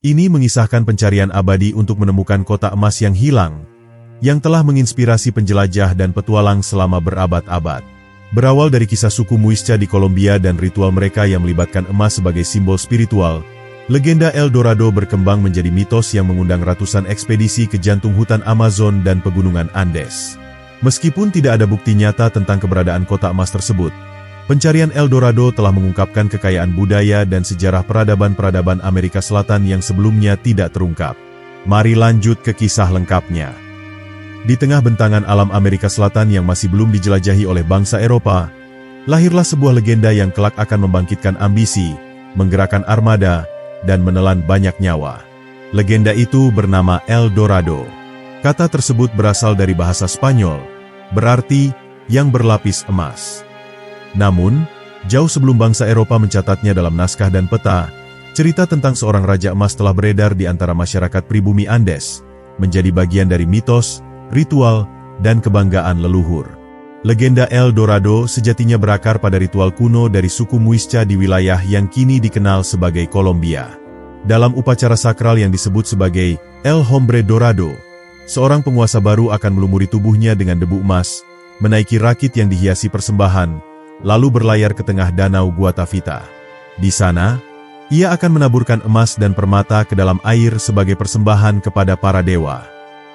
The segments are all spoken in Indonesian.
Ini mengisahkan pencarian abadi untuk menemukan kota emas yang hilang, yang telah menginspirasi penjelajah dan petualang selama berabad-abad. Berawal dari kisah suku Muisca di Kolombia dan ritual mereka yang melibatkan emas sebagai simbol spiritual, legenda El Dorado berkembang menjadi mitos yang mengundang ratusan ekspedisi ke jantung hutan Amazon dan pegunungan Andes. Meskipun tidak ada bukti nyata tentang keberadaan kota emas tersebut, pencarian El Dorado telah mengungkapkan kekayaan budaya dan sejarah peradaban-peradaban Amerika Selatan yang sebelumnya tidak terungkap. Mari lanjut ke kisah lengkapnya. Di tengah bentangan alam Amerika Selatan yang masih belum dijelajahi oleh bangsa Eropa, lahirlah sebuah legenda yang kelak akan membangkitkan ambisi, menggerakkan armada, dan menelan banyak nyawa. Legenda itu bernama El Dorado. Kata tersebut berasal dari bahasa Spanyol, berarti yang berlapis emas. Namun, jauh sebelum bangsa Eropa mencatatnya dalam naskah dan peta, cerita tentang seorang raja emas telah beredar di antara masyarakat pribumi Andes, menjadi bagian dari mitos, ritual, dan kebanggaan leluhur. Legenda El Dorado sejatinya berakar pada ritual kuno dari suku Muisca di wilayah yang kini dikenal sebagai Kolombia. Dalam upacara sakral yang disebut sebagai El Hombre Dorado, seorang penguasa baru akan melumuri tubuhnya dengan debu emas, menaiki rakit yang dihiasi persembahan, lalu berlayar ke tengah danau Guatavita. Di sana, ia akan menaburkan emas dan permata ke dalam air sebagai persembahan kepada para dewa.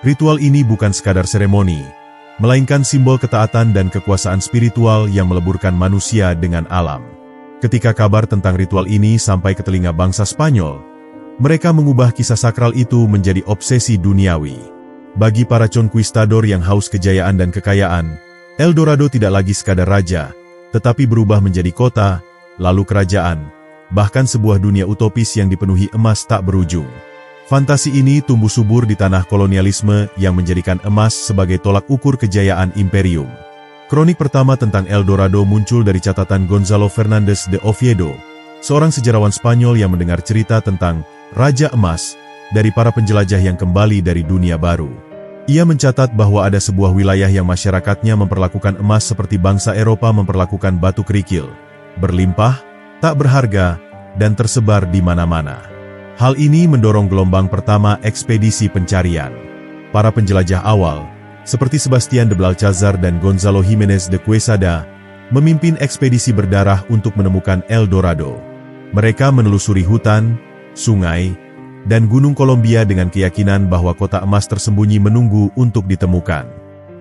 Ritual ini bukan sekadar seremoni, melainkan simbol ketaatan dan kekuasaan spiritual yang meleburkan manusia dengan alam. Ketika kabar tentang ritual ini sampai ke telinga bangsa Spanyol, mereka mengubah kisah sakral itu menjadi obsesi duniawi. Bagi para conquistador yang haus kejayaan dan kekayaan, El Dorado tidak lagi sekadar raja, tetapi berubah menjadi kota, lalu kerajaan, bahkan sebuah dunia utopis yang dipenuhi emas tak berujung. Fantasi ini tumbuh subur di tanah kolonialisme yang menjadikan emas sebagai tolak ukur kejayaan imperium. Kronik pertama tentang El Dorado muncul dari catatan Gonzalo Fernández de Oviedo, seorang sejarawan Spanyol yang mendengar cerita tentang Raja Emas dari para penjelajah yang kembali dari dunia baru. Ia mencatat bahwa ada sebuah wilayah yang masyarakatnya memperlakukan emas seperti bangsa Eropa memperlakukan batu kerikil, berlimpah, tak berharga, dan tersebar di mana-mana. Hal ini mendorong gelombang pertama ekspedisi pencarian. Para penjelajah awal, seperti Sebastián de Balcázar dan Gonzalo Jiménez de Quesada, memimpin ekspedisi berdarah untuk menemukan El Dorado. Mereka menelusuri hutan, sungai, dan gunung Kolombia dengan keyakinan bahwa kota emas tersembunyi menunggu untuk ditemukan.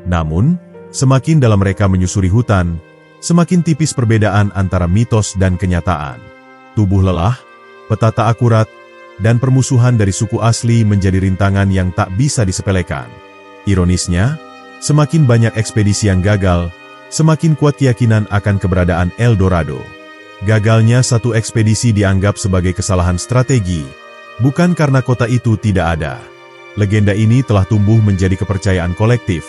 Namun, semakin dalam mereka menyusuri hutan, semakin tipis perbedaan antara mitos dan kenyataan. Tubuh lelah, peta tak akurat, dan permusuhan dari suku asli menjadi rintangan yang tak bisa disepelekan. Ironisnya, semakin banyak ekspedisi yang gagal, semakin kuat keyakinan akan keberadaan El Dorado. Gagalnya satu ekspedisi dianggap sebagai kesalahan strategi, bukan karena kota itu tidak ada. Legenda ini telah tumbuh menjadi kepercayaan kolektif,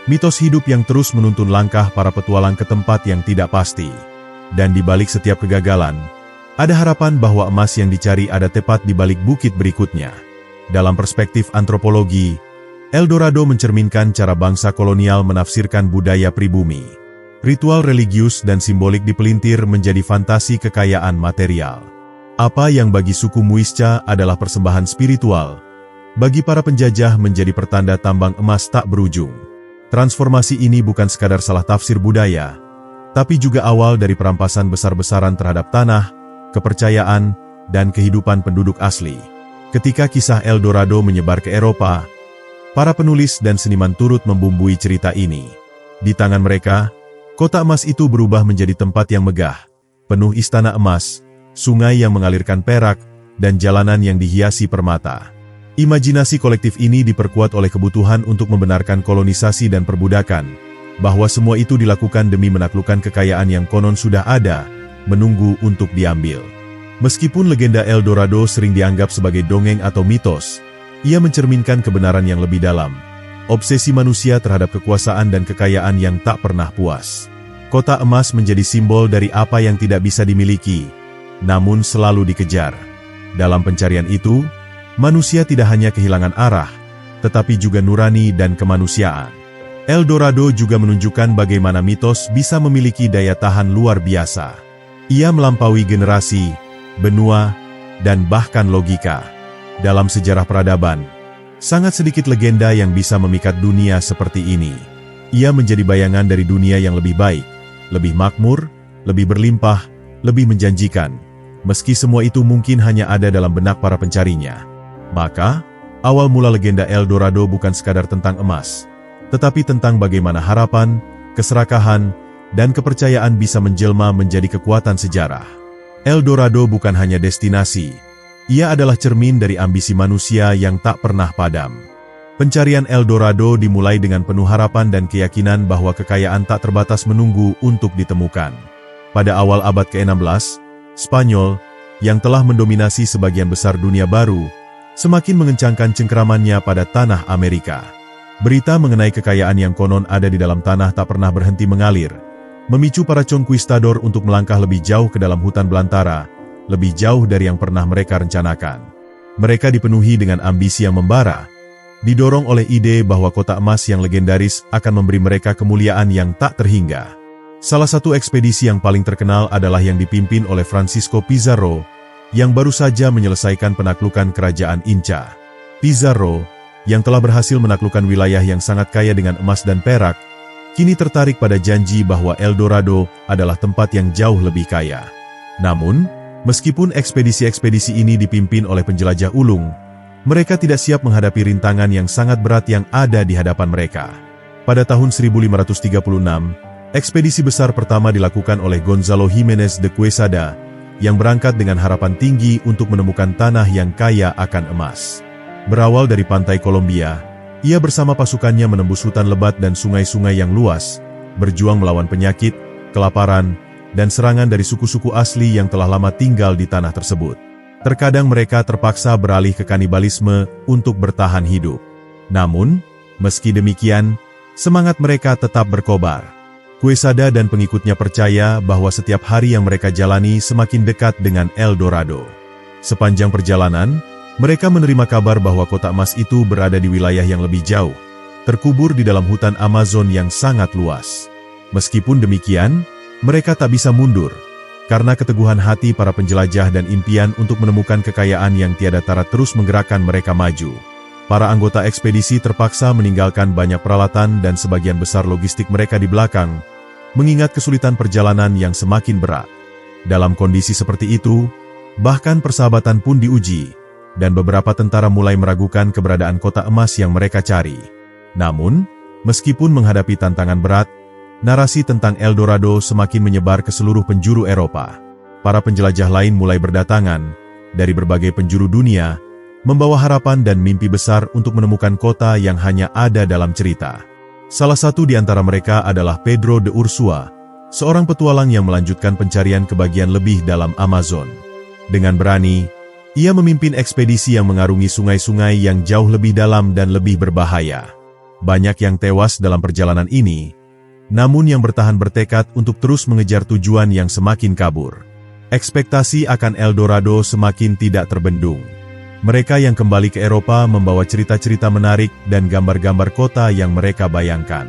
mitos hidup yang terus menuntun langkah para petualang ke tempat yang tidak pasti. Dan di balik setiap kegagalan, ada harapan bahwa emas yang dicari ada tepat di balik bukit berikutnya. Dalam perspektif antropologi, El Dorado mencerminkan cara bangsa kolonial menafsirkan budaya pribumi. Ritual religius dan simbolik dipelintir menjadi fantasi kekayaan material. Apa yang bagi suku Muisca adalah persembahan spiritual, bagi para penjajah menjadi pertanda tambang emas tak berujung. Transformasi ini bukan sekadar salah tafsir budaya, tapi juga awal dari perampasan besar-besaran terhadap tanah, kepercayaan, dan kehidupan penduduk asli. Ketika kisah El Dorado menyebar ke Eropa, para penulis dan seniman turut membumbui cerita ini. Di tangan mereka, kota emas itu berubah menjadi tempat yang megah, penuh istana emas, sungai yang mengalirkan perak, dan jalanan yang dihiasi permata. Imajinasi kolektif ini diperkuat oleh kebutuhan untuk membenarkan kolonisasi dan perbudakan, bahwa semua itu dilakukan demi menaklukkan kekayaan yang konon sudah ada, menunggu untuk diambil. Meskipun legenda El Dorado sering dianggap sebagai dongeng atau mitos, ia mencerminkan kebenaran yang lebih dalam, obsesi manusia terhadap kekuasaan dan kekayaan yang tak pernah puas. Kota emas menjadi simbol dari apa yang tidak bisa dimiliki, namun selalu dikejar. Dalam pencarian itu, manusia tidak hanya kehilangan arah, tetapi juga nurani dan kemanusiaan. El Dorado juga menunjukkan bagaimana mitos bisa memiliki daya tahan luar biasa. Ia melampaui generasi, benua, dan bahkan logika. Dalam sejarah peradaban, sangat sedikit legenda yang bisa memikat dunia seperti ini. Ia menjadi bayangan dari dunia yang lebih baik, lebih makmur, lebih berlimpah, lebih menjanjikan. Meski semua itu mungkin hanya ada dalam benak para pencarinya. Maka, awal mula legenda El Dorado bukan sekadar tentang emas, tetapi tentang bagaimana harapan, keserakahan, dan kepercayaan bisa menjelma menjadi kekuatan sejarah. El Dorado bukan hanya destinasi, ia adalah cermin dari ambisi manusia yang tak pernah padam. Pencarian El Dorado dimulai dengan penuh harapan dan keyakinan bahwa kekayaan tak terbatas menunggu untuk ditemukan. Pada awal abad ke-16, Spanyol, yang telah mendominasi sebagian besar dunia baru, semakin mengencangkan cengkeramannya pada tanah Amerika. Berita mengenai kekayaan yang konon ada di dalam tanah tak pernah berhenti mengalir, memicu para conquistador untuk melangkah lebih jauh ke dalam hutan belantara, lebih jauh dari yang pernah mereka rencanakan. Mereka dipenuhi dengan ambisi yang membara, didorong oleh ide bahwa kota emas yang legendaris akan memberi mereka kemuliaan yang tak terhingga. Salah satu ekspedisi yang paling terkenal adalah yang dipimpin oleh Francisco Pizarro, yang baru saja menyelesaikan penaklukan kerajaan Inca. Pizarro, yang telah berhasil menaklukkan wilayah yang sangat kaya dengan emas dan perak, kini tertarik pada janji bahwa El Dorado adalah tempat yang jauh lebih kaya. Namun, meskipun ekspedisi-ekspedisi ini dipimpin oleh penjelajah ulung, mereka tidak siap menghadapi rintangan yang sangat berat yang ada di hadapan mereka. Pada tahun 1536, ekspedisi besar pertama dilakukan oleh Gonzalo Jiménez de Quesada, yang berangkat dengan harapan tinggi untuk menemukan tanah yang kaya akan emas. Berawal dari pantai Kolombia, ia bersama pasukannya menembus hutan lebat dan sungai-sungai yang luas, berjuang melawan penyakit, kelaparan, dan serangan dari suku-suku asli yang telah lama tinggal di tanah tersebut. Terkadang mereka terpaksa beralih ke kanibalisme untuk bertahan hidup. Namun, meski demikian, semangat mereka tetap berkobar. Quesada dan pengikutnya percaya bahwa setiap hari yang mereka jalani semakin dekat dengan El Dorado. Sepanjang perjalanan, mereka menerima kabar bahwa kota emas itu berada di wilayah yang lebih jauh, terkubur di dalam hutan Amazon yang sangat luas. Meskipun demikian, mereka tak bisa mundur, karena keteguhan hati para penjelajah dan impian untuk menemukan kekayaan yang tiada tara terus menggerakkan mereka maju. Para anggota ekspedisi terpaksa meninggalkan banyak peralatan dan sebagian besar logistik mereka di belakang, mengingat kesulitan perjalanan yang semakin berat. Dalam kondisi seperti itu, bahkan persahabatan pun diuji, dan beberapa tentara mulai meragukan keberadaan kota emas yang mereka cari. Namun, meskipun menghadapi tantangan berat, narasi tentang El Dorado semakin menyebar ke seluruh penjuru Eropa. Para penjelajah lain mulai berdatangan dari berbagai penjuru dunia, membawa harapan dan mimpi besar untuk menemukan kota yang hanya ada dalam cerita. Salah satu di antara mereka adalah Pedro de Ursua, seorang petualang yang melanjutkan pencarian ke bagian lebih dalam Amazon. Dengan berani, ia memimpin ekspedisi yang mengarungi sungai-sungai yang jauh lebih dalam dan lebih berbahaya. Banyak yang tewas dalam perjalanan ini, namun yang bertahan bertekad untuk terus mengejar tujuan yang semakin kabur. Ekspektasi akan El Dorado semakin tidak terbendung. Mereka yang kembali ke Eropa membawa cerita-cerita menarik dan gambar-gambar kota yang mereka bayangkan.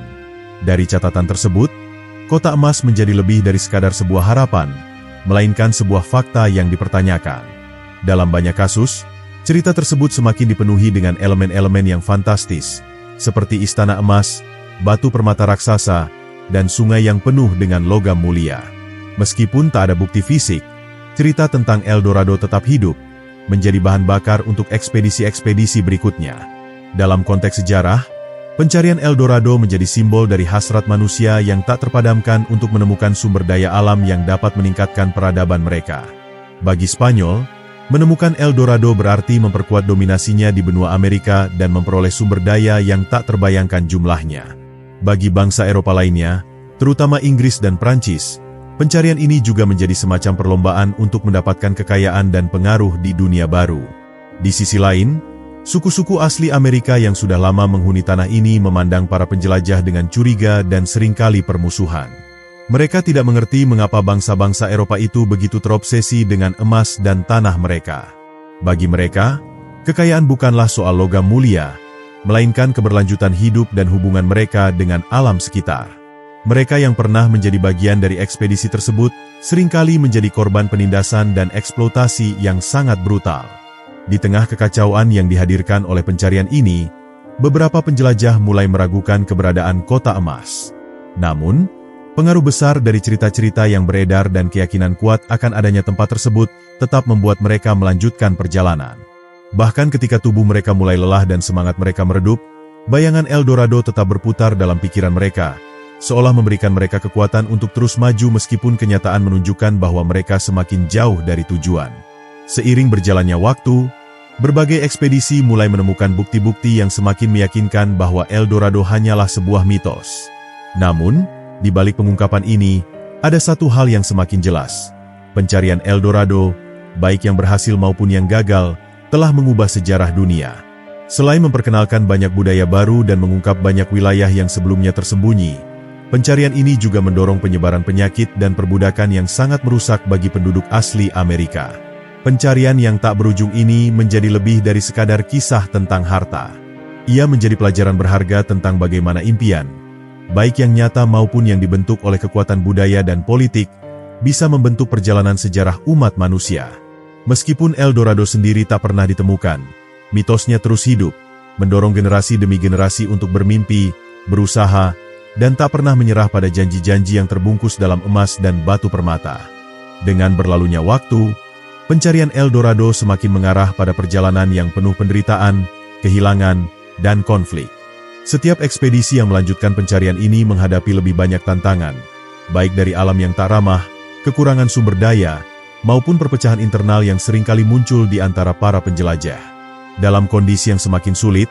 Dari catatan tersebut, kota emas menjadi lebih dari sekadar sebuah harapan, melainkan sebuah fakta yang dipertanyakan. Dalam banyak kasus, cerita tersebut semakin dipenuhi dengan elemen-elemen yang fantastis, seperti istana emas, batu permata raksasa, dan sungai yang penuh dengan logam mulia. Meskipun tak ada bukti fisik, cerita tentang El Dorado tetap hidup, menjadi bahan bakar untuk ekspedisi-ekspedisi berikutnya. Dalam konteks sejarah, pencarian El Dorado menjadi simbol dari hasrat manusia yang tak terpadamkan untuk menemukan sumber daya alam yang dapat meningkatkan peradaban mereka. Bagi Spanyol, menemukan El Dorado berarti memperkuat dominasinya di benua Amerika dan memperoleh sumber daya yang tak terbayangkan jumlahnya. Bagi bangsa Eropa lainnya, terutama Inggris dan Prancis, pencarian ini juga menjadi semacam perlombaan untuk mendapatkan kekayaan dan pengaruh di dunia baru. Di sisi lain, suku-suku asli Amerika yang sudah lama menghuni tanah ini memandang para penjelajah dengan curiga dan seringkali permusuhan. Mereka tidak mengerti mengapa bangsa-bangsa Eropa itu begitu terobsesi dengan emas dan tanah mereka. Bagi mereka, kekayaan bukanlah soal logam mulia, melainkan keberlanjutan hidup dan hubungan mereka dengan alam sekitar. Mereka yang pernah menjadi bagian dari ekspedisi tersebut, seringkali menjadi korban penindasan dan eksploitasi yang sangat brutal. Di tengah kekacauan yang dihadirkan oleh pencarian ini, beberapa penjelajah mulai meragukan keberadaan kota emas. Namun, pengaruh besar dari cerita-cerita yang beredar dan keyakinan kuat akan adanya tempat tersebut tetap membuat mereka melanjutkan perjalanan. Bahkan ketika tubuh mereka mulai lelah dan semangat mereka meredup, bayangan El Dorado tetap berputar dalam pikiran mereka, seolah memberikan mereka kekuatan untuk terus maju meskipun kenyataan menunjukkan bahwa mereka semakin jauh dari tujuan. Seiring berjalannya waktu, berbagai ekspedisi mulai menemukan bukti-bukti yang semakin meyakinkan bahwa El Dorado hanyalah sebuah mitos. Namun, di balik pengungkapan ini, ada satu hal yang semakin jelas. Pencarian El Dorado, baik yang berhasil maupun yang gagal, telah mengubah sejarah dunia. Selain memperkenalkan banyak budaya baru dan mengungkap banyak wilayah yang sebelumnya tersembunyi, pencarian ini juga mendorong penyebaran penyakit dan perbudakan yang sangat merusak bagi penduduk asli Amerika. Pencarian yang tak berujung ini menjadi lebih dari sekadar kisah tentang harta. Ia menjadi pelajaran berharga tentang bagaimana impian, baik yang nyata maupun yang dibentuk oleh kekuatan budaya dan politik, bisa membentuk perjalanan sejarah umat manusia. Meskipun El Dorado sendiri tak pernah ditemukan, mitosnya terus hidup, mendorong generasi demi generasi untuk bermimpi, berusaha, dan tak pernah menyerah pada janji-janji yang terbungkus dalam emas dan batu permata. Dengan berlalunya waktu, pencarian El Dorado semakin mengarah pada perjalanan yang penuh penderitaan, kehilangan, dan konflik. Setiap ekspedisi yang melanjutkan pencarian ini menghadapi lebih banyak tantangan, baik dari alam yang tak ramah, kekurangan sumber daya, maupun perpecahan internal yang seringkali muncul di antara para penjelajah. Dalam kondisi yang semakin sulit,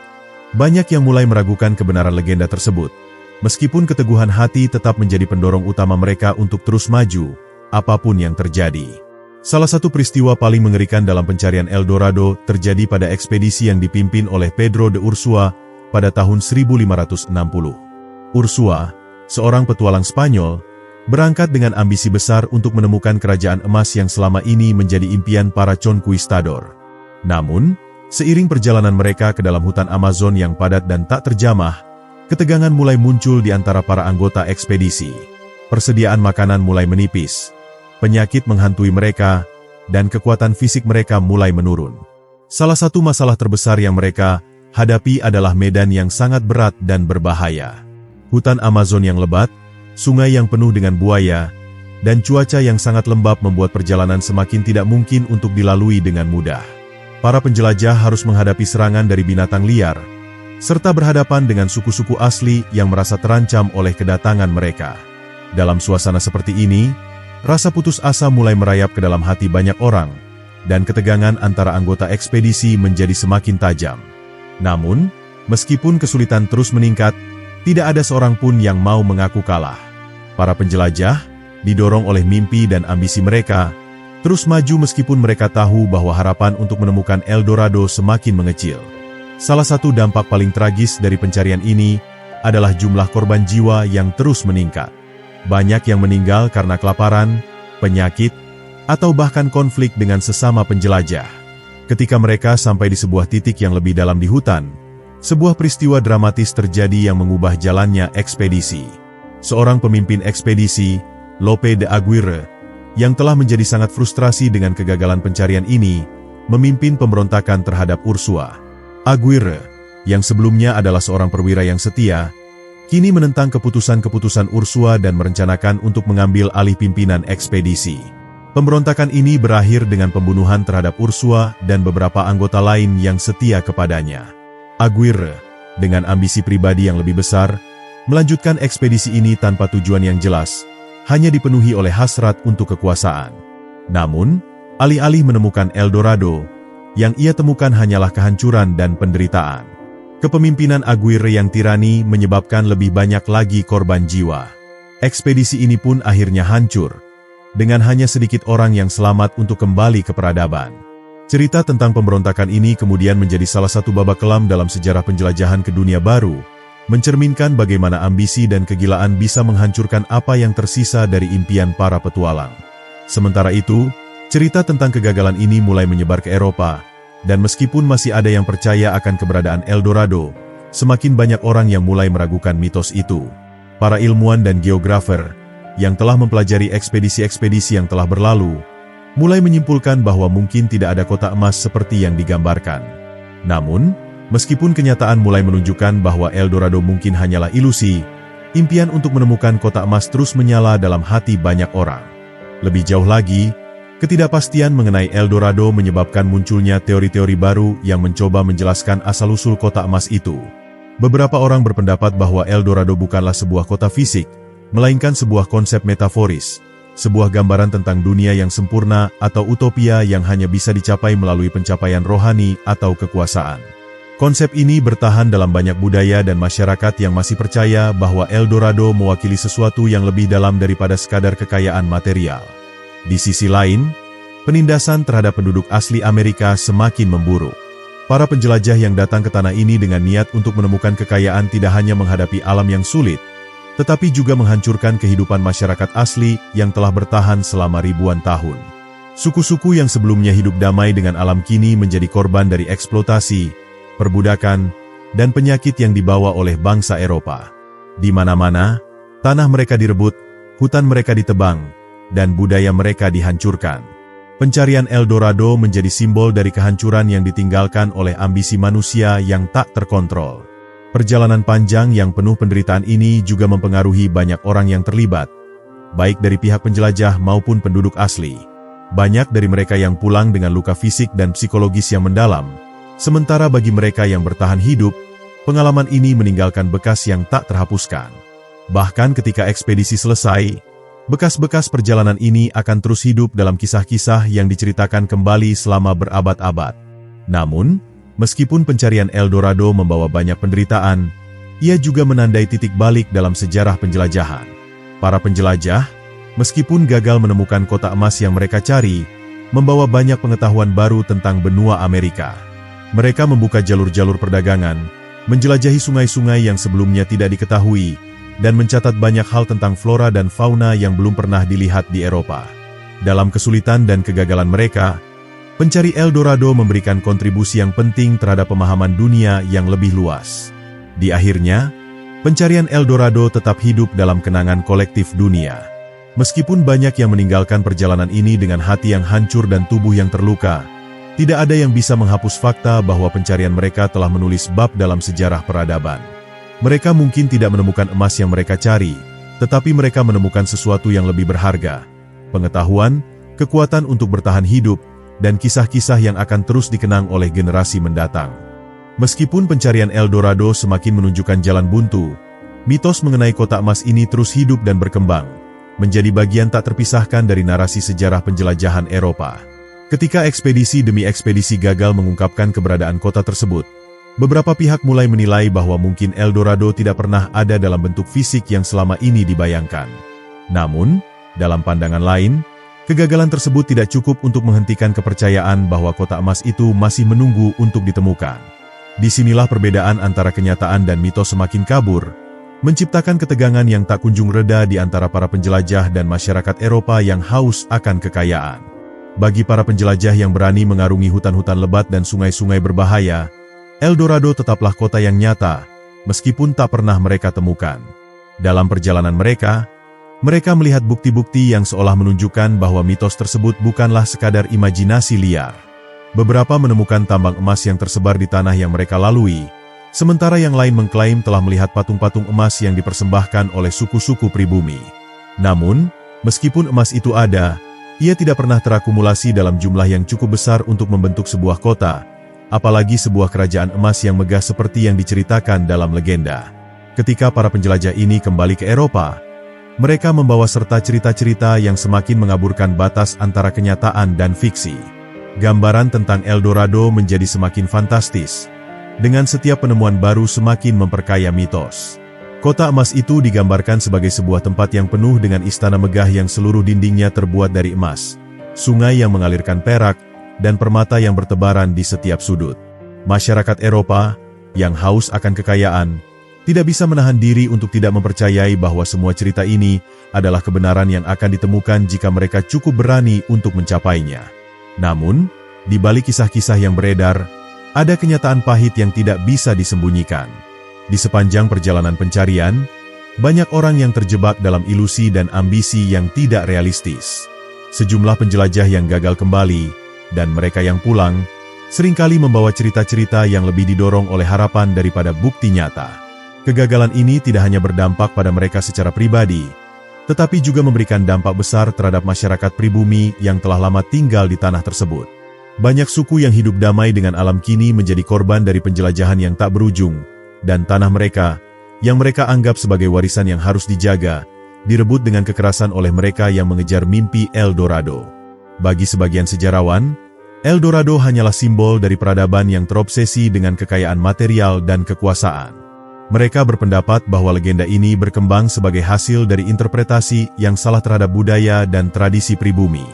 banyak yang mulai meragukan kebenaran legenda tersebut. Meskipun keteguhan hati tetap menjadi pendorong utama mereka untuk terus maju, apapun yang terjadi. Salah satu peristiwa paling mengerikan dalam pencarian El Dorado terjadi pada ekspedisi yang dipimpin oleh Pedro de Ursua pada tahun 1560. Ursua, seorang petualang Spanyol, berangkat dengan ambisi besar untuk menemukan kerajaan emas yang selama ini menjadi impian para conquistador. Namun, seiring perjalanan mereka ke dalam hutan Amazon yang padat dan tak terjamah, ketegangan mulai muncul di antara para anggota ekspedisi. Persediaan makanan mulai menipis, penyakit menghantui mereka, dan kekuatan fisik mereka mulai menurun. Salah satu masalah terbesar yang mereka hadapi adalah medan yang sangat berat dan berbahaya. Hutan Amazon yang lebat, sungai yang penuh dengan buaya, dan cuaca yang sangat lembab membuat perjalanan semakin tidak mungkin untuk dilalui dengan mudah. Para penjelajah harus menghadapi serangan dari binatang liar, serta berhadapan dengan suku-suku asli yang merasa terancam oleh kedatangan mereka. Dalam suasana seperti ini, rasa putus asa mulai merayap ke dalam hati banyak orang, dan ketegangan antara anggota ekspedisi menjadi semakin tajam. Namun, meskipun kesulitan terus meningkat, tidak ada seorang pun yang mau mengaku kalah. Para penjelajah, didorong oleh mimpi dan ambisi mereka, terus maju meskipun mereka tahu bahwa harapan untuk menemukan El Dorado semakin mengecil. Salah satu dampak paling tragis dari pencarian ini adalah jumlah korban jiwa yang terus meningkat. Banyak yang meninggal karena kelaparan, penyakit, atau bahkan konflik dengan sesama penjelajah. Ketika mereka sampai di sebuah titik yang lebih dalam di hutan, sebuah peristiwa dramatis terjadi yang mengubah jalannya ekspedisi. Seorang pemimpin ekspedisi, Lope de Aguirre, yang telah menjadi sangat frustrasi dengan kegagalan pencarian ini, memimpin pemberontakan terhadap Ursua. Aguirre, yang sebelumnya adalah seorang perwira yang setia, kini menentang keputusan-keputusan Ursua dan merencanakan untuk mengambil alih pimpinan ekspedisi. Pemberontakan ini berakhir dengan pembunuhan terhadap Ursua dan beberapa anggota lain yang setia kepadanya. Aguirre, dengan ambisi pribadi yang lebih besar, melanjutkan ekspedisi ini tanpa tujuan yang jelas, hanya dipenuhi oleh hasrat untuk kekuasaan. Namun, alih-alih menemukan El Dorado, yang ia temukan hanyalah kehancuran dan penderitaan. Kepemimpinan Aguirre yang tirani menyebabkan lebih banyak lagi korban jiwa. Ekspedisi ini pun akhirnya hancur, dengan hanya sedikit orang yang selamat untuk kembali ke peradaban. Cerita tentang pemberontakan ini kemudian menjadi salah satu babak kelam dalam sejarah penjelajahan ke dunia baru, mencerminkan bagaimana ambisi dan kegilaan bisa menghancurkan apa yang tersisa dari impian para petualang. Sementara itu, cerita tentang kegagalan ini mulai menyebar ke Eropa, dan meskipun masih ada yang percaya akan keberadaan El Dorado, semakin banyak orang yang mulai meragukan mitos itu. Para ilmuwan dan geografer, yang telah mempelajari ekspedisi-ekspedisi yang telah berlalu, mulai menyimpulkan bahwa mungkin tidak ada kota emas seperti yang digambarkan. Namun, meskipun kenyataan mulai menunjukkan bahwa El Dorado mungkin hanyalah ilusi, impian untuk menemukan kota emas terus menyala dalam hati banyak orang. Lebih jauh lagi, ketidakpastian mengenai El Dorado menyebabkan munculnya teori-teori baru yang mencoba menjelaskan asal-usul kota emas itu. Beberapa orang berpendapat bahwa El Dorado bukanlah sebuah kota fisik, melainkan sebuah konsep metaforis, sebuah gambaran tentang dunia yang sempurna atau utopia yang hanya bisa dicapai melalui pencapaian rohani atau kekuasaan. Konsep ini bertahan dalam banyak budaya dan masyarakat yang masih percaya bahwa El Dorado mewakili sesuatu yang lebih dalam daripada sekadar kekayaan material. Di sisi lain, penindasan terhadap penduduk asli Amerika semakin memburuk. Para penjelajah yang datang ke tanah ini dengan niat untuk menemukan kekayaan tidak hanya menghadapi alam yang sulit, tetapi juga menghancurkan kehidupan masyarakat asli yang telah bertahan selama ribuan tahun. Suku-suku yang sebelumnya hidup damai dengan alam kini menjadi korban dari eksploitasi, perbudakan, dan penyakit yang dibawa oleh bangsa Eropa. Di mana-mana, tanah mereka direbut, hutan mereka ditebang, dan budaya mereka dihancurkan. Pencarian El Dorado menjadi simbol dari kehancuran yang ditinggalkan oleh ambisi manusia yang tak terkontrol. Perjalanan panjang yang penuh penderitaan ini juga mempengaruhi banyak orang yang terlibat, baik dari pihak penjelajah maupun penduduk asli. Banyak dari mereka yang pulang dengan luka fisik dan psikologis yang mendalam. Sementara bagi mereka yang bertahan hidup, pengalaman ini meninggalkan bekas yang tak terhapuskan. Bahkan ketika ekspedisi selesai, bekas-bekas perjalanan ini akan terus hidup dalam kisah-kisah yang diceritakan kembali selama berabad-abad. Namun, meskipun pencarian El Dorado membawa banyak penderitaan, ia juga menandai titik balik dalam sejarah penjelajahan. Para penjelajah, meskipun gagal menemukan kota emas yang mereka cari, membawa banyak pengetahuan baru tentang benua Amerika. Mereka membuka jalur-jalur perdagangan, menjelajahi sungai-sungai yang sebelumnya tidak diketahui, dan mencatat banyak hal tentang flora dan fauna yang belum pernah dilihat di Eropa. Dalam kesulitan dan kegagalan mereka, pencari El Dorado memberikan kontribusi yang penting terhadap pemahaman dunia yang lebih luas. Di akhirnya, pencarian El Dorado tetap hidup dalam kenangan kolektif dunia. Meskipun banyak yang meninggalkan perjalanan ini dengan hati yang hancur dan tubuh yang terluka, tidak ada yang bisa menghapus fakta bahwa pencarian mereka telah menulis bab dalam sejarah peradaban. Mereka mungkin tidak menemukan emas yang mereka cari, tetapi mereka menemukan sesuatu yang lebih berharga: pengetahuan, kekuatan untuk bertahan hidup, dan kisah-kisah yang akan terus dikenang oleh generasi mendatang. Meskipun pencarian El Dorado semakin menunjukkan jalan buntu, mitos mengenai kota emas ini terus hidup dan berkembang, menjadi bagian tak terpisahkan dari narasi sejarah penjelajahan Eropa. Ketika ekspedisi demi ekspedisi gagal mengungkapkan keberadaan kota tersebut, beberapa pihak mulai menilai bahwa mungkin El Dorado tidak pernah ada dalam bentuk fisik yang selama ini dibayangkan. Namun, dalam pandangan lain, kegagalan tersebut tidak cukup untuk menghentikan kepercayaan bahwa kota emas itu masih menunggu untuk ditemukan. Disinilah perbedaan antara kenyataan dan mitos semakin kabur, menciptakan ketegangan yang tak kunjung reda di antara para penjelajah dan masyarakat Eropa yang haus akan kekayaan. Bagi para penjelajah yang berani mengarungi hutan-hutan lebat dan sungai-sungai berbahaya, El Dorado tetaplah kota yang nyata, meskipun tak pernah mereka temukan. Dalam perjalanan mereka melihat bukti-bukti yang seolah menunjukkan bahwa mitos tersebut bukanlah sekadar imajinasi liar. Beberapa menemukan tambang emas yang tersebar di tanah yang mereka lalui, sementara yang lain mengklaim telah melihat patung-patung emas yang dipersembahkan oleh suku-suku pribumi. Namun, meskipun emas itu ada, ia tidak pernah terakumulasi dalam jumlah yang cukup besar untuk membentuk sebuah kota, apalagi sebuah kerajaan emas yang megah seperti yang diceritakan dalam legenda. Ketika para penjelajah ini kembali ke Eropa, mereka membawa serta cerita-cerita yang semakin mengaburkan batas antara kenyataan dan fiksi. Gambaran tentang El Dorado menjadi semakin fantastis. Dengan setiap penemuan baru semakin memperkaya mitos. Kota emas itu digambarkan sebagai sebuah tempat yang penuh dengan istana megah yang seluruh dindingnya terbuat dari emas, sungai yang mengalirkan perak, dan permata yang bertebaran di setiap sudut. Masyarakat Eropa, yang haus akan kekayaan, tidak bisa menahan diri untuk tidak mempercayai bahwa semua cerita ini adalah kebenaran yang akan ditemukan jika mereka cukup berani untuk mencapainya. Namun, di balik kisah-kisah yang beredar, ada kenyataan pahit yang tidak bisa disembunyikan. Di sepanjang perjalanan pencarian, banyak orang yang terjebak dalam ilusi dan ambisi yang tidak realistis. Sejumlah penjelajah yang gagal kembali, dan mereka yang pulang, seringkali membawa cerita-cerita yang lebih didorong oleh harapan daripada bukti nyata. Kegagalan ini tidak hanya berdampak pada mereka secara pribadi, tetapi juga memberikan dampak besar terhadap masyarakat pribumi yang telah lama tinggal di tanah tersebut. Banyak suku yang hidup damai dengan alam kini menjadi korban dari penjelajahan yang tak berujung, dan tanah mereka, yang mereka anggap sebagai warisan yang harus dijaga, direbut dengan kekerasan oleh mereka yang mengejar mimpi El Dorado. Bagi sebagian sejarawan, El Dorado hanyalah simbol dari peradaban yang terobsesi dengan kekayaan material dan kekuasaan. Mereka berpendapat bahwa legenda ini berkembang sebagai hasil dari interpretasi yang salah terhadap budaya dan tradisi pribumi.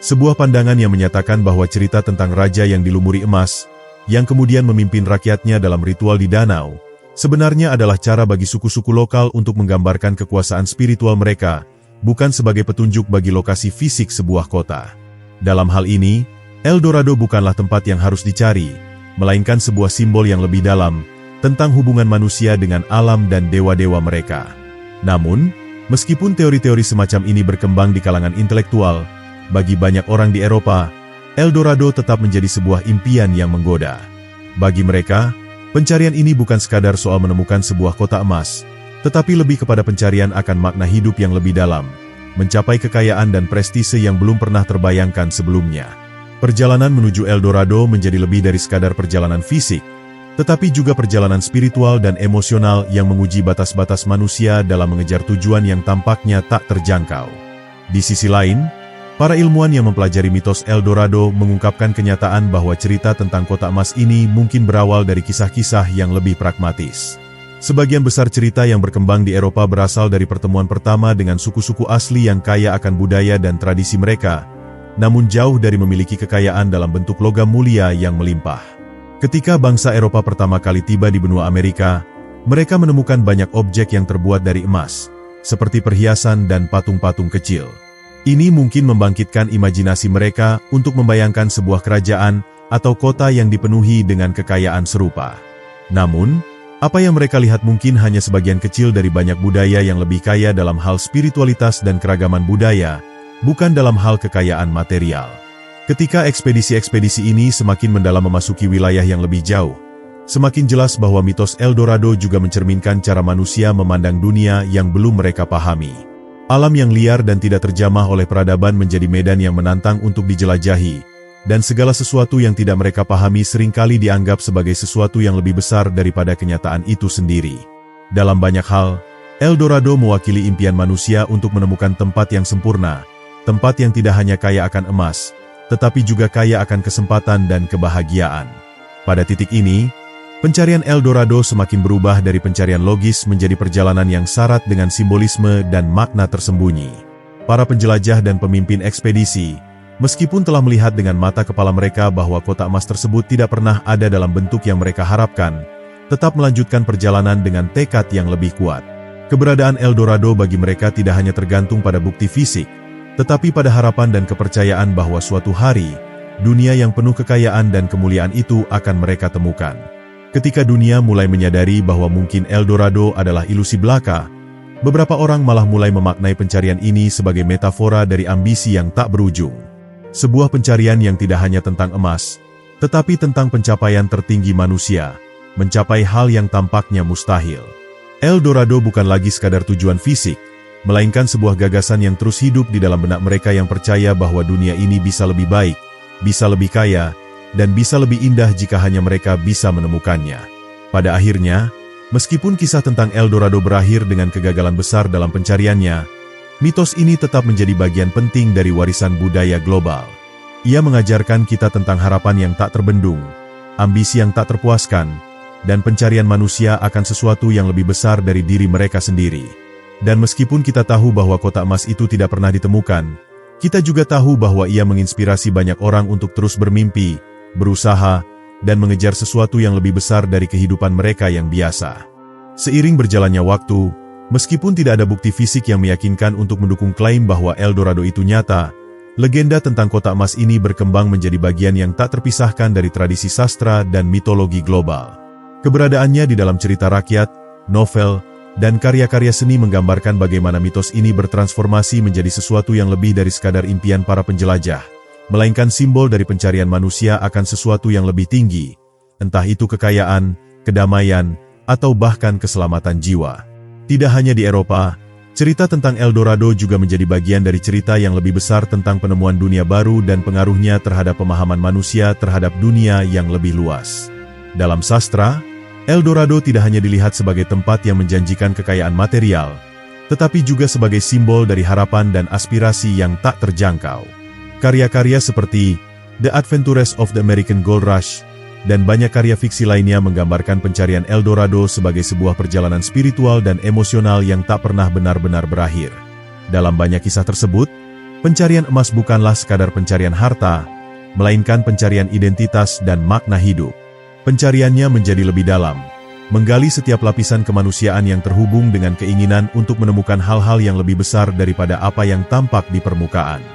Sebuah pandangan yang menyatakan bahwa cerita tentang raja yang dilumuri emas, yang kemudian memimpin rakyatnya dalam ritual di danau, sebenarnya adalah cara bagi suku-suku lokal untuk menggambarkan kekuasaan spiritual mereka, bukan sebagai petunjuk bagi lokasi fisik sebuah kota. Dalam hal ini, El Dorado bukanlah tempat yang harus dicari, melainkan sebuah simbol yang lebih dalam, tentang hubungan manusia dengan alam dan dewa-dewa mereka. Namun, meskipun teori-teori semacam ini berkembang di kalangan intelektual, bagi banyak orang di Eropa, El Dorado tetap menjadi sebuah impian yang menggoda. Bagi mereka, pencarian ini bukan sekadar soal menemukan sebuah kota emas, tetapi lebih kepada pencarian akan makna hidup yang lebih dalam, mencapai kekayaan dan prestise yang belum pernah terbayangkan sebelumnya. Perjalanan menuju El Dorado menjadi lebih dari sekadar perjalanan fisik, tetapi juga perjalanan spiritual dan emosional yang menguji batas-batas manusia dalam mengejar tujuan yang tampaknya tak terjangkau. Di sisi lain, para ilmuwan yang mempelajari mitos El Dorado mengungkapkan kenyataan bahwa cerita tentang kota emas ini mungkin berawal dari kisah-kisah yang lebih pragmatis. Sebagian besar cerita yang berkembang di Eropa berasal dari pertemuan pertama dengan suku-suku asli yang kaya akan budaya dan tradisi mereka, namun jauh dari memiliki kekayaan dalam bentuk logam mulia yang melimpah. Ketika bangsa Eropa pertama kali tiba di benua Amerika, mereka menemukan banyak objek yang terbuat dari emas, seperti perhiasan dan patung-patung kecil. Ini mungkin membangkitkan imajinasi mereka untuk membayangkan sebuah kerajaan atau kota yang dipenuhi dengan kekayaan serupa. Namun, apa yang mereka lihat mungkin hanya sebagian kecil dari banyak budaya yang lebih kaya dalam hal spiritualitas dan keragaman budaya, bukan dalam hal kekayaan material. Ketika ekspedisi-ekspedisi ini semakin mendalam memasuki wilayah yang lebih jauh, semakin jelas bahwa mitos El Dorado juga mencerminkan cara manusia memandang dunia yang belum mereka pahami. Alam yang liar dan tidak terjamah oleh peradaban menjadi medan yang menantang untuk dijelajahi, dan segala sesuatu yang tidak mereka pahami seringkali dianggap sebagai sesuatu yang lebih besar daripada kenyataan itu sendiri. Dalam banyak hal, El Dorado mewakili impian manusia untuk menemukan tempat yang sempurna, tempat yang tidak hanya kaya akan emas, tetapi juga kaya akan kesempatan dan kebahagiaan. Pada titik ini, pencarian El Dorado semakin berubah dari pencarian logis menjadi perjalanan yang syarat dengan simbolisme dan makna tersembunyi. Para penjelajah dan pemimpin ekspedisi, meskipun telah melihat dengan mata kepala mereka bahwa kota emas tersebut tidak pernah ada dalam bentuk yang mereka harapkan, tetap melanjutkan perjalanan dengan tekad yang lebih kuat. Keberadaan El Dorado bagi mereka tidak hanya tergantung pada bukti fisik, tetapi pada harapan dan kepercayaan bahwa suatu hari, dunia yang penuh kekayaan dan kemuliaan itu akan mereka temukan. Ketika dunia mulai menyadari bahwa mungkin El Dorado adalah ilusi belaka, beberapa orang malah mulai memaknai pencarian ini sebagai metafora dari ambisi yang tak berujung. Sebuah pencarian yang tidak hanya tentang emas, tetapi tentang pencapaian tertinggi manusia, mencapai hal yang tampaknya mustahil. El Dorado bukan lagi sekadar tujuan fisik, melainkan sebuah gagasan yang terus hidup di dalam benak mereka yang percaya bahwa dunia ini bisa lebih baik, bisa lebih kaya, dan bisa lebih indah jika hanya mereka bisa menemukannya. Pada akhirnya, meskipun kisah tentang El Dorado berakhir dengan kegagalan besar dalam pencariannya, mitos ini tetap menjadi bagian penting dari warisan budaya global. Ia mengajarkan kita tentang harapan yang tak terbendung, ambisi yang tak terpuaskan, dan pencarian manusia akan sesuatu yang lebih besar dari diri mereka sendiri. Dan meskipun kita tahu bahwa kota emas itu tidak pernah ditemukan, kita juga tahu bahwa ia menginspirasi banyak orang untuk terus bermimpi, berusaha, dan mengejar sesuatu yang lebih besar dari kehidupan mereka yang biasa. Seiring berjalannya waktu, meskipun tidak ada bukti fisik yang meyakinkan untuk mendukung klaim bahwa El Dorado itu nyata, legenda tentang kota emas ini berkembang menjadi bagian yang tak terpisahkan dari tradisi sastra dan mitologi global. Keberadaannya di dalam cerita rakyat, novel, Dan karya-karya seni menggambarkan bagaimana mitos ini bertransformasi menjadi sesuatu yang lebih dari sekadar impian para penjelajah, melainkan simbol dari pencarian manusia akan sesuatu yang lebih tinggi, entah itu kekayaan, kedamaian, atau bahkan keselamatan jiwa. Tidak hanya di Eropa, cerita tentang El Dorado juga menjadi bagian dari cerita yang lebih besar tentang penemuan dunia baru dan pengaruhnya terhadap pemahaman manusia terhadap dunia yang lebih luas. Dalam sastra, El Dorado tidak hanya dilihat sebagai tempat yang menjanjikan kekayaan material, tetapi juga sebagai simbol dari harapan dan aspirasi yang tak terjangkau. Karya-karya seperti The Adventures of the American Gold Rush dan banyak karya fiksi lainnya menggambarkan pencarian El Dorado sebagai sebuah perjalanan spiritual dan emosional yang tak pernah benar-benar berakhir. Dalam banyak kisah tersebut, pencarian emas bukanlah sekadar pencarian harta, melainkan pencarian identitas dan makna hidup. Pencariannya menjadi lebih dalam, menggali setiap lapisan kemanusiaan yang terhubung dengan keinginan untuk menemukan hal-hal yang lebih besar daripada apa yang tampak di permukaan.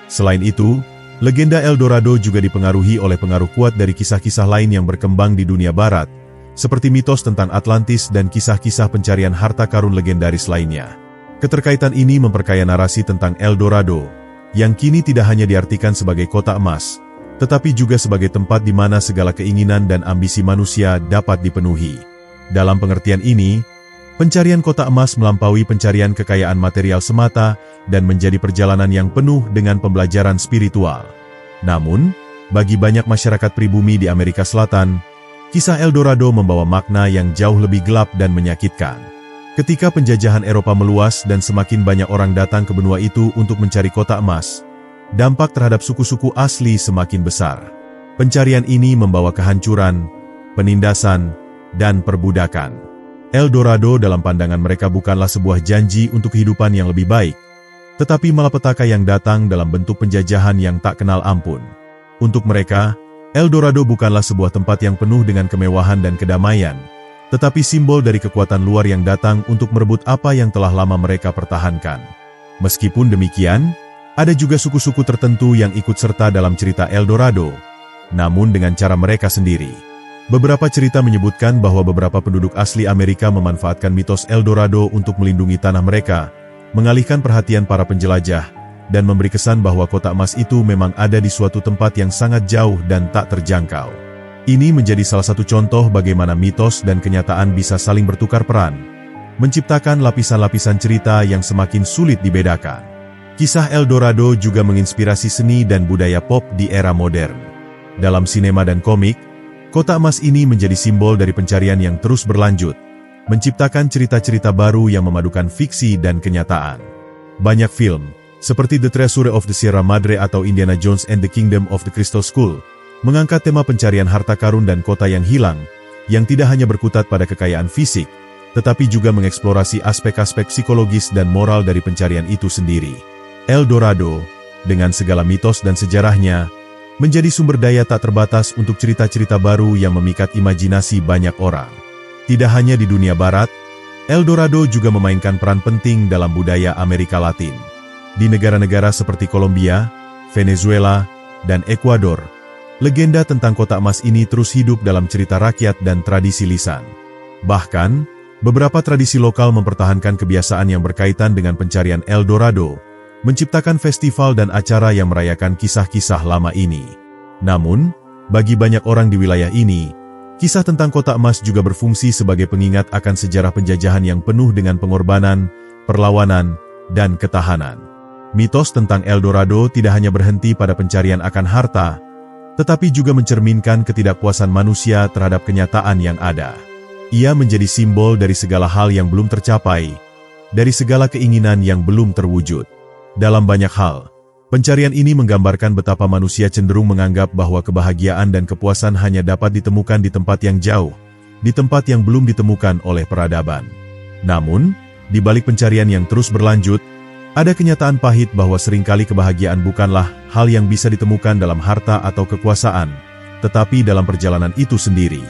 Selain itu, legenda El Dorado juga dipengaruhi oleh pengaruh kuat dari kisah-kisah lain yang berkembang di dunia barat, seperti mitos tentang Atlantis dan kisah-kisah pencarian harta karun legendaris lainnya. Keterkaitan ini memperkaya narasi tentang El Dorado, yang kini tidak hanya diartikan sebagai kota emas, tetapi juga sebagai tempat di mana segala keinginan dan ambisi manusia dapat dipenuhi. Dalam pengertian ini, pencarian kota emas melampaui pencarian kekayaan material semata dan menjadi perjalanan yang penuh dengan pembelajaran spiritual. Namun, bagi banyak masyarakat pribumi di Amerika Selatan, kisah El Dorado membawa makna yang jauh lebih gelap dan menyakitkan. Ketika penjajahan Eropa meluas dan semakin banyak orang datang ke benua itu untuk mencari kota emas, dampak terhadap suku-suku asli semakin besar. Pencarian ini membawa kehancuran, penindasan, dan perbudakan. El Dorado dalam pandangan mereka bukanlah sebuah janji untuk kehidupan yang lebih baik, tetapi malapetaka yang datang dalam bentuk penjajahan yang tak kenal ampun. Untuk mereka, El Dorado bukanlah sebuah tempat yang penuh dengan kemewahan dan kedamaian, tetapi simbol dari kekuatan luar yang datang untuk merebut apa yang telah lama mereka pertahankan. Meskipun demikian, ada juga suku-suku tertentu yang ikut serta dalam cerita El Dorado, namun dengan cara mereka sendiri. Beberapa cerita menyebutkan bahwa beberapa penduduk asli Amerika memanfaatkan mitos El Dorado untuk melindungi tanah mereka, mengalihkan perhatian para penjelajah, dan memberi kesan bahwa kota emas itu memang ada di suatu tempat yang sangat jauh dan tak terjangkau. Ini menjadi salah satu contoh bagaimana mitos dan kenyataan bisa saling bertukar peran, menciptakan lapisan-lapisan cerita yang semakin sulit dibedakan. Kisah El Dorado juga menginspirasi seni dan budaya pop di era modern. Dalam sinema dan komik, kota emas ini menjadi simbol dari pencarian yang terus berlanjut, menciptakan cerita-cerita baru yang memadukan fiksi dan kenyataan. Banyak film, seperti The Treasure of the Sierra Madre atau Indiana Jones and the Kingdom of the Crystal Skull, mengangkat tema pencarian harta karun dan kota yang hilang, yang tidak hanya berkutat pada kekayaan fisik, tetapi juga mengeksplorasi aspek-aspek psikologis dan moral dari pencarian itu sendiri. El Dorado, dengan segala mitos dan sejarahnya, menjadi sumber daya tak terbatas untuk cerita-cerita baru yang memikat imajinasi banyak orang. Tidak hanya di dunia barat, El Dorado juga memainkan peran penting dalam budaya Amerika Latin. Di negara-negara seperti Kolombia, Venezuela, dan Ekuador, legenda tentang kota emas ini terus hidup dalam cerita rakyat dan tradisi lisan. Bahkan, beberapa tradisi lokal mempertahankan kebiasaan yang berkaitan dengan pencarian El Dorado, menciptakan festival dan acara yang merayakan kisah-kisah lama ini. Namun, bagi banyak orang di wilayah ini, kisah tentang kota emas juga berfungsi sebagai pengingat akan sejarah penjajahan yang penuh dengan pengorbanan, perlawanan, dan ketahanan. Mitos tentang El Dorado tidak hanya berhenti pada pencarian akan harta, tetapi juga mencerminkan ketidakpuasan manusia terhadap kenyataan yang ada. Ia menjadi simbol dari segala hal yang belum tercapai, dari segala keinginan yang belum terwujud. Dalam banyak hal, pencarian ini menggambarkan betapa manusia cenderung menganggap bahwa kebahagiaan dan kepuasan hanya dapat ditemukan di tempat yang jauh, di tempat yang belum ditemukan oleh peradaban. Namun, di balik pencarian yang terus berlanjut, ada kenyataan pahit bahwa seringkali kebahagiaan bukanlah hal yang bisa ditemukan dalam harta atau kekuasaan, tetapi dalam perjalanan itu sendiri.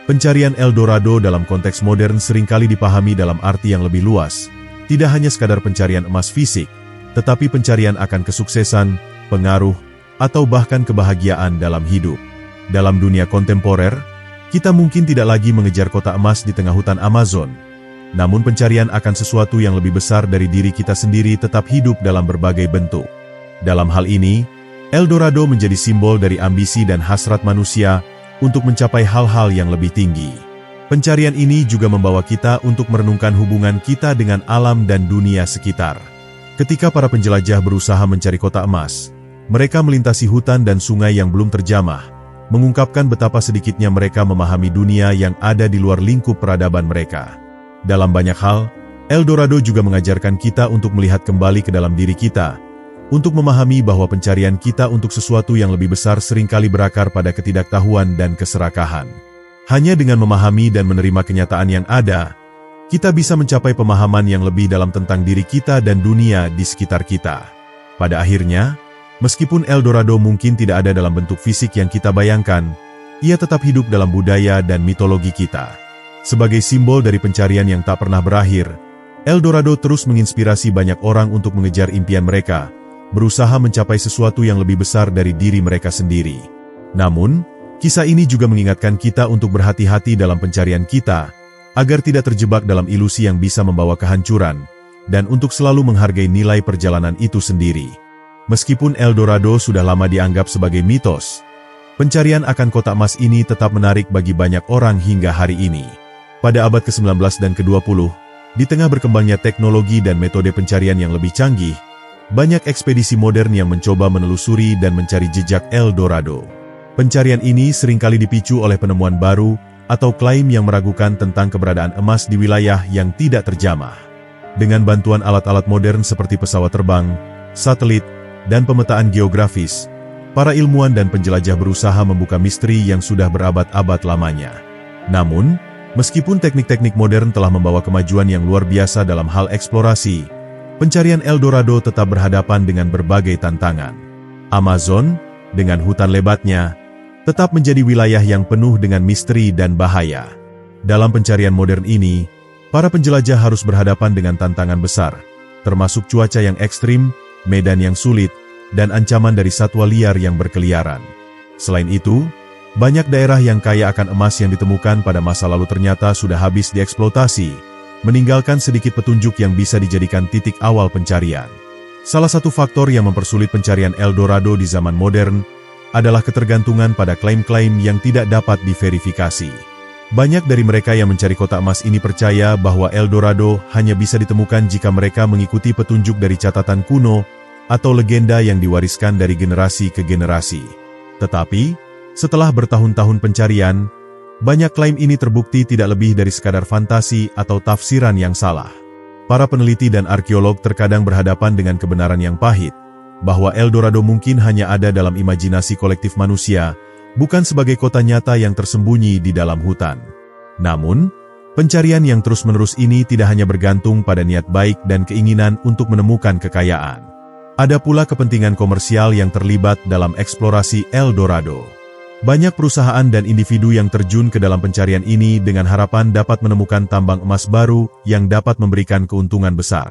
Pencarian El Dorado dalam konteks modern seringkali dipahami dalam arti yang lebih luas, tidak hanya sekadar pencarian emas fisik, tetapi pencarian akan kesuksesan, pengaruh, atau bahkan kebahagiaan dalam hidup. Dalam dunia kontemporer, kita mungkin tidak lagi mengejar kota emas di tengah hutan Amazon, Namun pencarian akan sesuatu yang lebih besar dari diri kita sendiri tetap hidup dalam berbagai bentuk. Dalam hal ini, El Dorado menjadi simbol dari ambisi dan hasrat manusia untuk mencapai hal-hal yang lebih tinggi. Pencarian ini juga membawa kita untuk merenungkan hubungan kita dengan alam dan dunia sekitar. Ketika para penjelajah berusaha mencari kota emas, mereka melintasi hutan dan sungai yang belum terjamah, mengungkapkan betapa sedikitnya mereka memahami dunia yang ada di luar lingkup peradaban mereka. Dalam banyak hal, El Dorado juga mengajarkan kita untuk melihat kembali ke dalam diri kita, untuk memahami bahwa pencarian kita untuk sesuatu yang lebih besar seringkali berakar pada ketidaktahuan dan keserakahan. Hanya dengan memahami dan menerima kenyataan yang ada, kita bisa mencapai pemahaman yang lebih dalam tentang diri kita dan dunia di sekitar kita. Pada akhirnya, meskipun El Dorado mungkin tidak ada dalam bentuk fisik yang kita bayangkan, ia tetap hidup dalam budaya dan mitologi kita. Sebagai simbol dari pencarian yang tak pernah berakhir, El Dorado terus menginspirasi banyak orang untuk mengejar impian mereka, berusaha mencapai sesuatu yang lebih besar dari diri mereka sendiri. Namun, kisah ini juga mengingatkan kita untuk berhati-hati dalam pencarian kita, agar tidak terjebak dalam ilusi yang bisa membawa kehancuran, dan untuk selalu menghargai nilai perjalanan itu sendiri. Meskipun El Dorado sudah lama dianggap sebagai mitos, pencarian akan kota emas ini tetap menarik bagi banyak orang hingga hari ini. Pada abad ke-19 dan ke-20, di tengah berkembangnya teknologi dan metode pencarian yang lebih canggih, banyak ekspedisi modern yang mencoba menelusuri dan mencari jejak El Dorado. Pencarian ini seringkali dipicu oleh penemuan baru atau klaim yang meragukan tentang keberadaan emas di wilayah yang tidak terjamah. Dengan bantuan alat-alat modern seperti pesawat terbang, satelit, dan pemetaan geografis, para ilmuwan dan penjelajah berusaha membuka misteri yang sudah berabad-abad lamanya. Namun, meskipun teknik-teknik modern telah membawa kemajuan yang luar biasa dalam hal eksplorasi, pencarian El Dorado tetap berhadapan dengan berbagai tantangan. Amazon, dengan hutan lebatnya, tetap menjadi wilayah yang penuh dengan misteri dan bahaya. Dalam pencarian modern ini, para penjelajah harus berhadapan dengan tantangan besar, termasuk cuaca yang ekstrim, medan yang sulit, dan ancaman dari satwa liar yang berkeliaran. Selain itu, banyak daerah yang kaya akan emas yang ditemukan pada masa lalu ternyata sudah habis dieksploitasi, meninggalkan sedikit petunjuk yang bisa dijadikan titik awal pencarian. Salah satu faktor yang mempersulit pencarian El Dorado di zaman modern adalah ketergantungan pada klaim-klaim yang tidak dapat diverifikasi. Banyak dari mereka yang mencari kota emas ini percaya bahwa El Dorado hanya bisa ditemukan jika mereka mengikuti petunjuk dari catatan kuno atau legenda yang diwariskan dari generasi ke generasi. Tetapi, setelah bertahun-tahun pencarian, banyak klaim ini terbukti tidak lebih dari sekadar fantasi atau tafsiran yang salah. Para peneliti dan arkeolog terkadang berhadapan dengan kebenaran yang pahit, bahwa El Dorado mungkin hanya ada dalam imajinasi kolektif manusia, bukan sebagai kota nyata yang tersembunyi di dalam hutan. Namun, pencarian yang terus-menerus ini tidak hanya bergantung pada niat baik dan keinginan untuk menemukan kekayaan. Ada pula kepentingan komersial yang terlibat dalam eksplorasi El Dorado. Banyak perusahaan dan individu yang terjun ke dalam pencarian ini dengan harapan dapat menemukan tambang emas baru yang dapat memberikan keuntungan besar.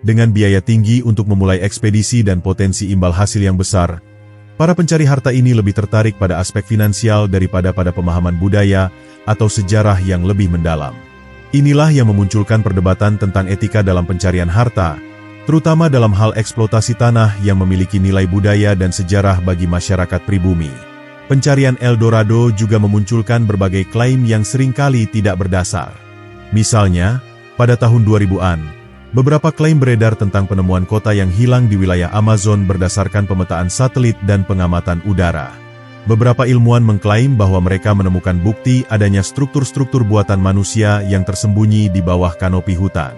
Dengan biaya tinggi untuk memulai ekspedisi dan potensi imbal hasil yang besar, para pencari harta ini lebih tertarik pada aspek finansial daripada pada pemahaman budaya atau sejarah yang lebih mendalam. Inilah yang memunculkan perdebatan tentang etika dalam pencarian harta, terutama dalam hal eksploitasi tanah yang memiliki nilai budaya dan sejarah bagi masyarakat pribumi. Pencarian El Dorado juga memunculkan berbagai klaim yang seringkali tidak berdasar. Misalnya, pada tahun 2000-an, beberapa klaim beredar tentang penemuan kota yang hilang di wilayah Amazon berdasarkan pemetaan satelit dan pengamatan udara. Beberapa ilmuwan mengklaim bahwa mereka menemukan bukti adanya struktur-struktur buatan manusia yang tersembunyi di bawah kanopi hutan.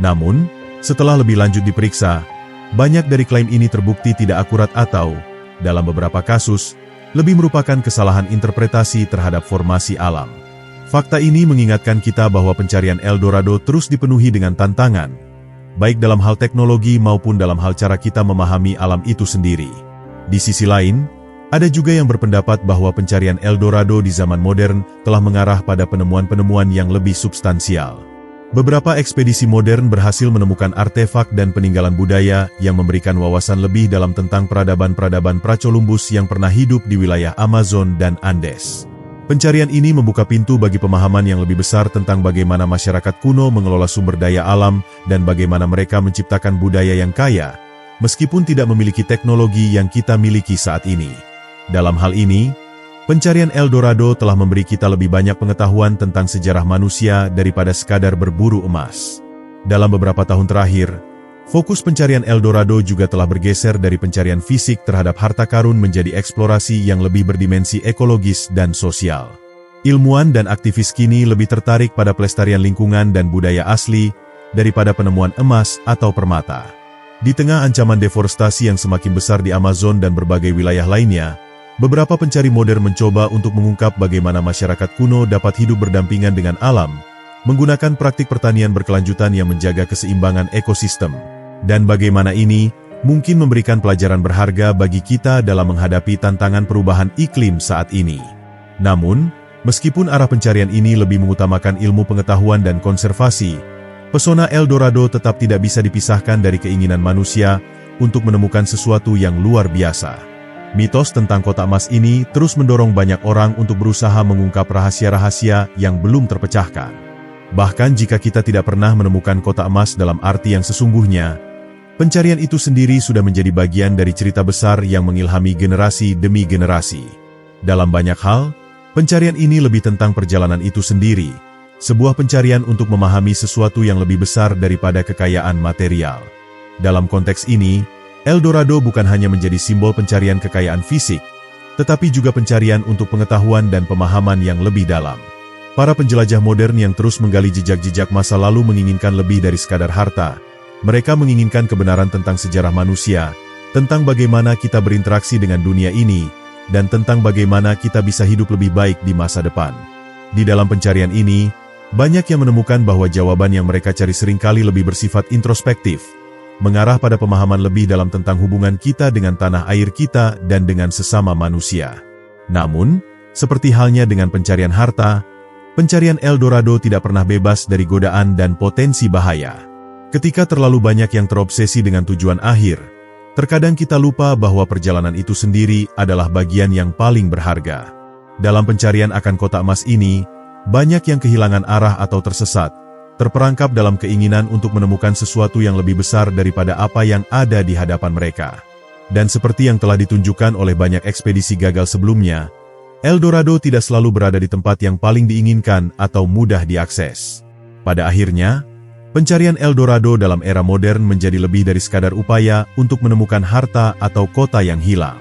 Namun, setelah lebih lanjut diperiksa, banyak dari klaim ini terbukti tidak akurat atau, dalam beberapa kasus, lebih merupakan kesalahan interpretasi terhadap formasi alam. Fakta ini mengingatkan kita bahwa pencarian El Dorado terus dipenuhi dengan tantangan, baik dalam hal teknologi maupun dalam hal cara kita memahami alam itu sendiri. Di sisi lain, ada juga yang berpendapat bahwa pencarian El Dorado di zaman modern telah mengarah pada penemuan-penemuan yang lebih substansial. Beberapa ekspedisi modern berhasil menemukan artefak dan peninggalan budaya yang memberikan wawasan lebih dalam tentang peradaban-peradaban Pracolumbus yang pernah hidup di wilayah Amazon dan Andes. Pencarian ini membuka pintu bagi pemahaman yang lebih besar tentang bagaimana masyarakat kuno mengelola sumber daya alam dan bagaimana mereka menciptakan budaya yang kaya, meskipun tidak memiliki teknologi yang kita miliki saat ini. Dalam hal ini, pencarian El Dorado telah memberi kita lebih banyak pengetahuan tentang sejarah manusia daripada sekadar berburu emas. Dalam beberapa tahun terakhir, fokus pencarian El Dorado juga telah bergeser dari pencarian fisik terhadap harta karun menjadi eksplorasi yang lebih berdimensi ekologis dan sosial. Ilmuwan dan aktivis kini lebih tertarik pada pelestarian lingkungan dan budaya asli daripada penemuan emas atau permata. Di tengah ancaman deforestasi yang semakin besar di Amazon dan berbagai wilayah lainnya, beberapa pencari modern mencoba untuk mengungkap bagaimana masyarakat kuno dapat hidup berdampingan dengan alam, menggunakan praktik pertanian berkelanjutan yang menjaga keseimbangan ekosistem. Dan bagaimana ini mungkin memberikan pelajaran berharga bagi kita dalam menghadapi tantangan perubahan iklim saat ini. Namun, meskipun arah pencarian ini lebih mengutamakan ilmu pengetahuan dan konservasi, pesona El Dorado tetap tidak bisa dipisahkan dari keinginan manusia untuk menemukan sesuatu yang luar biasa. Mitos tentang kotak emas ini terus mendorong banyak orang untuk berusaha mengungkap rahasia-rahasia yang belum terpecahkan. Bahkan jika kita tidak pernah menemukan kotak emas dalam arti yang sesungguhnya, pencarian itu sendiri sudah menjadi bagian dari cerita besar yang mengilhami generasi demi generasi. Dalam banyak hal, pencarian ini lebih tentang perjalanan itu sendiri, sebuah pencarian untuk memahami sesuatu yang lebih besar daripada kekayaan material. Dalam konteks ini, El Dorado bukan hanya menjadi simbol pencarian kekayaan fisik, tetapi juga pencarian untuk pengetahuan dan pemahaman yang lebih dalam. Para penjelajah modern yang terus menggali jejak-jejak masa lalu menginginkan lebih dari sekadar harta. Mereka menginginkan kebenaran tentang sejarah manusia, tentang bagaimana kita berinteraksi dengan dunia ini, dan tentang bagaimana kita bisa hidup lebih baik di masa depan. Di dalam pencarian ini, banyak yang menemukan bahwa jawaban yang mereka cari seringkali lebih bersifat introspektif, mengarah pada pemahaman lebih dalam tentang hubungan kita dengan tanah air kita dan dengan sesama manusia. Namun, seperti halnya dengan pencarian harta, pencarian El Dorado tidak pernah bebas dari godaan dan potensi bahaya. Ketika terlalu banyak yang terobsesi dengan tujuan akhir, terkadang kita lupa bahwa perjalanan itu sendiri adalah bagian yang paling berharga. Dalam pencarian akan kotak emas ini, banyak yang kehilangan arah atau tersesat, terperangkap dalam keinginan untuk menemukan sesuatu yang lebih besar daripada apa yang ada di hadapan mereka. Dan seperti yang telah ditunjukkan oleh banyak ekspedisi gagal sebelumnya, El Dorado tidak selalu berada di tempat yang paling diinginkan atau mudah diakses. Pada akhirnya, pencarian El Dorado dalam era modern menjadi lebih dari sekadar upaya untuk menemukan harta atau kota yang hilang.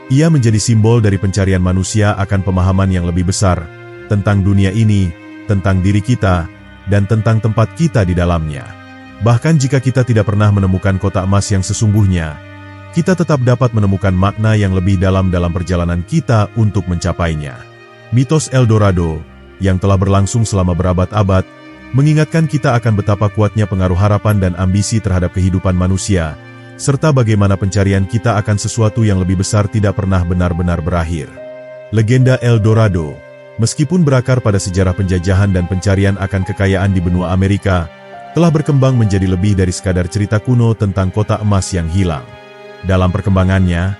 Ia menjadi simbol dari pencarian manusia akan pemahaman yang lebih besar, tentang dunia ini, tentang diri kita, dan tentang tempat kita di dalamnya. Bahkan jika kita tidak pernah menemukan kotak emas yang sesungguhnya, kita tetap dapat menemukan makna yang lebih dalam perjalanan kita untuk mencapainya. Mitos El Dorado, yang telah berlangsung selama berabad-abad, mengingatkan kita akan betapa kuatnya pengaruh harapan dan ambisi terhadap kehidupan manusia, serta bagaimana pencarian kita akan sesuatu yang lebih besar tidak pernah benar-benar berakhir. Legenda El Dorado, meskipun berakar pada sejarah penjajahan dan pencarian akan kekayaan di benua Amerika, telah berkembang menjadi lebih dari sekadar cerita kuno tentang kotak emas yang hilang. Dalam perkembangannya,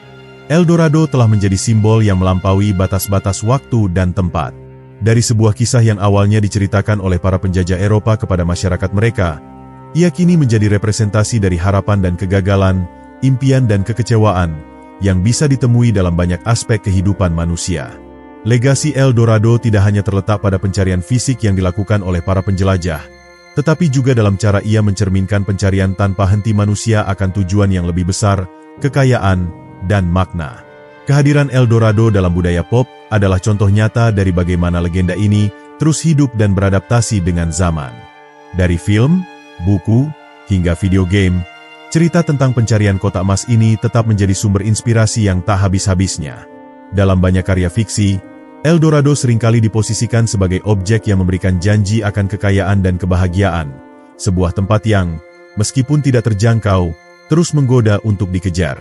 El Dorado telah menjadi simbol yang melampaui batas-batas waktu dan tempat. Dari sebuah kisah yang awalnya diceritakan oleh para penjajah Eropa kepada masyarakat mereka, ia kini menjadi representasi dari harapan dan kegagalan, impian dan kekecewaan, yang bisa ditemui dalam banyak aspek kehidupan manusia. Legasi El Dorado tidak hanya terletak pada pencarian fisik yang dilakukan oleh para penjelajah, tetapi juga dalam cara ia mencerminkan pencarian tanpa henti manusia akan tujuan yang lebih besar, kekayaan, dan makna. Kehadiran El Dorado dalam budaya pop adalah contoh nyata dari bagaimana legenda ini terus hidup dan beradaptasi dengan zaman. Dari film, buku, hingga video game, cerita tentang pencarian kotak emas ini tetap menjadi sumber inspirasi yang tak habis-habisnya. Dalam banyak karya fiksi, El Dorado seringkali diposisikan sebagai objek yang memberikan janji akan kekayaan dan kebahagiaan, sebuah tempat yang, meskipun tidak terjangkau, terus menggoda untuk dikejar.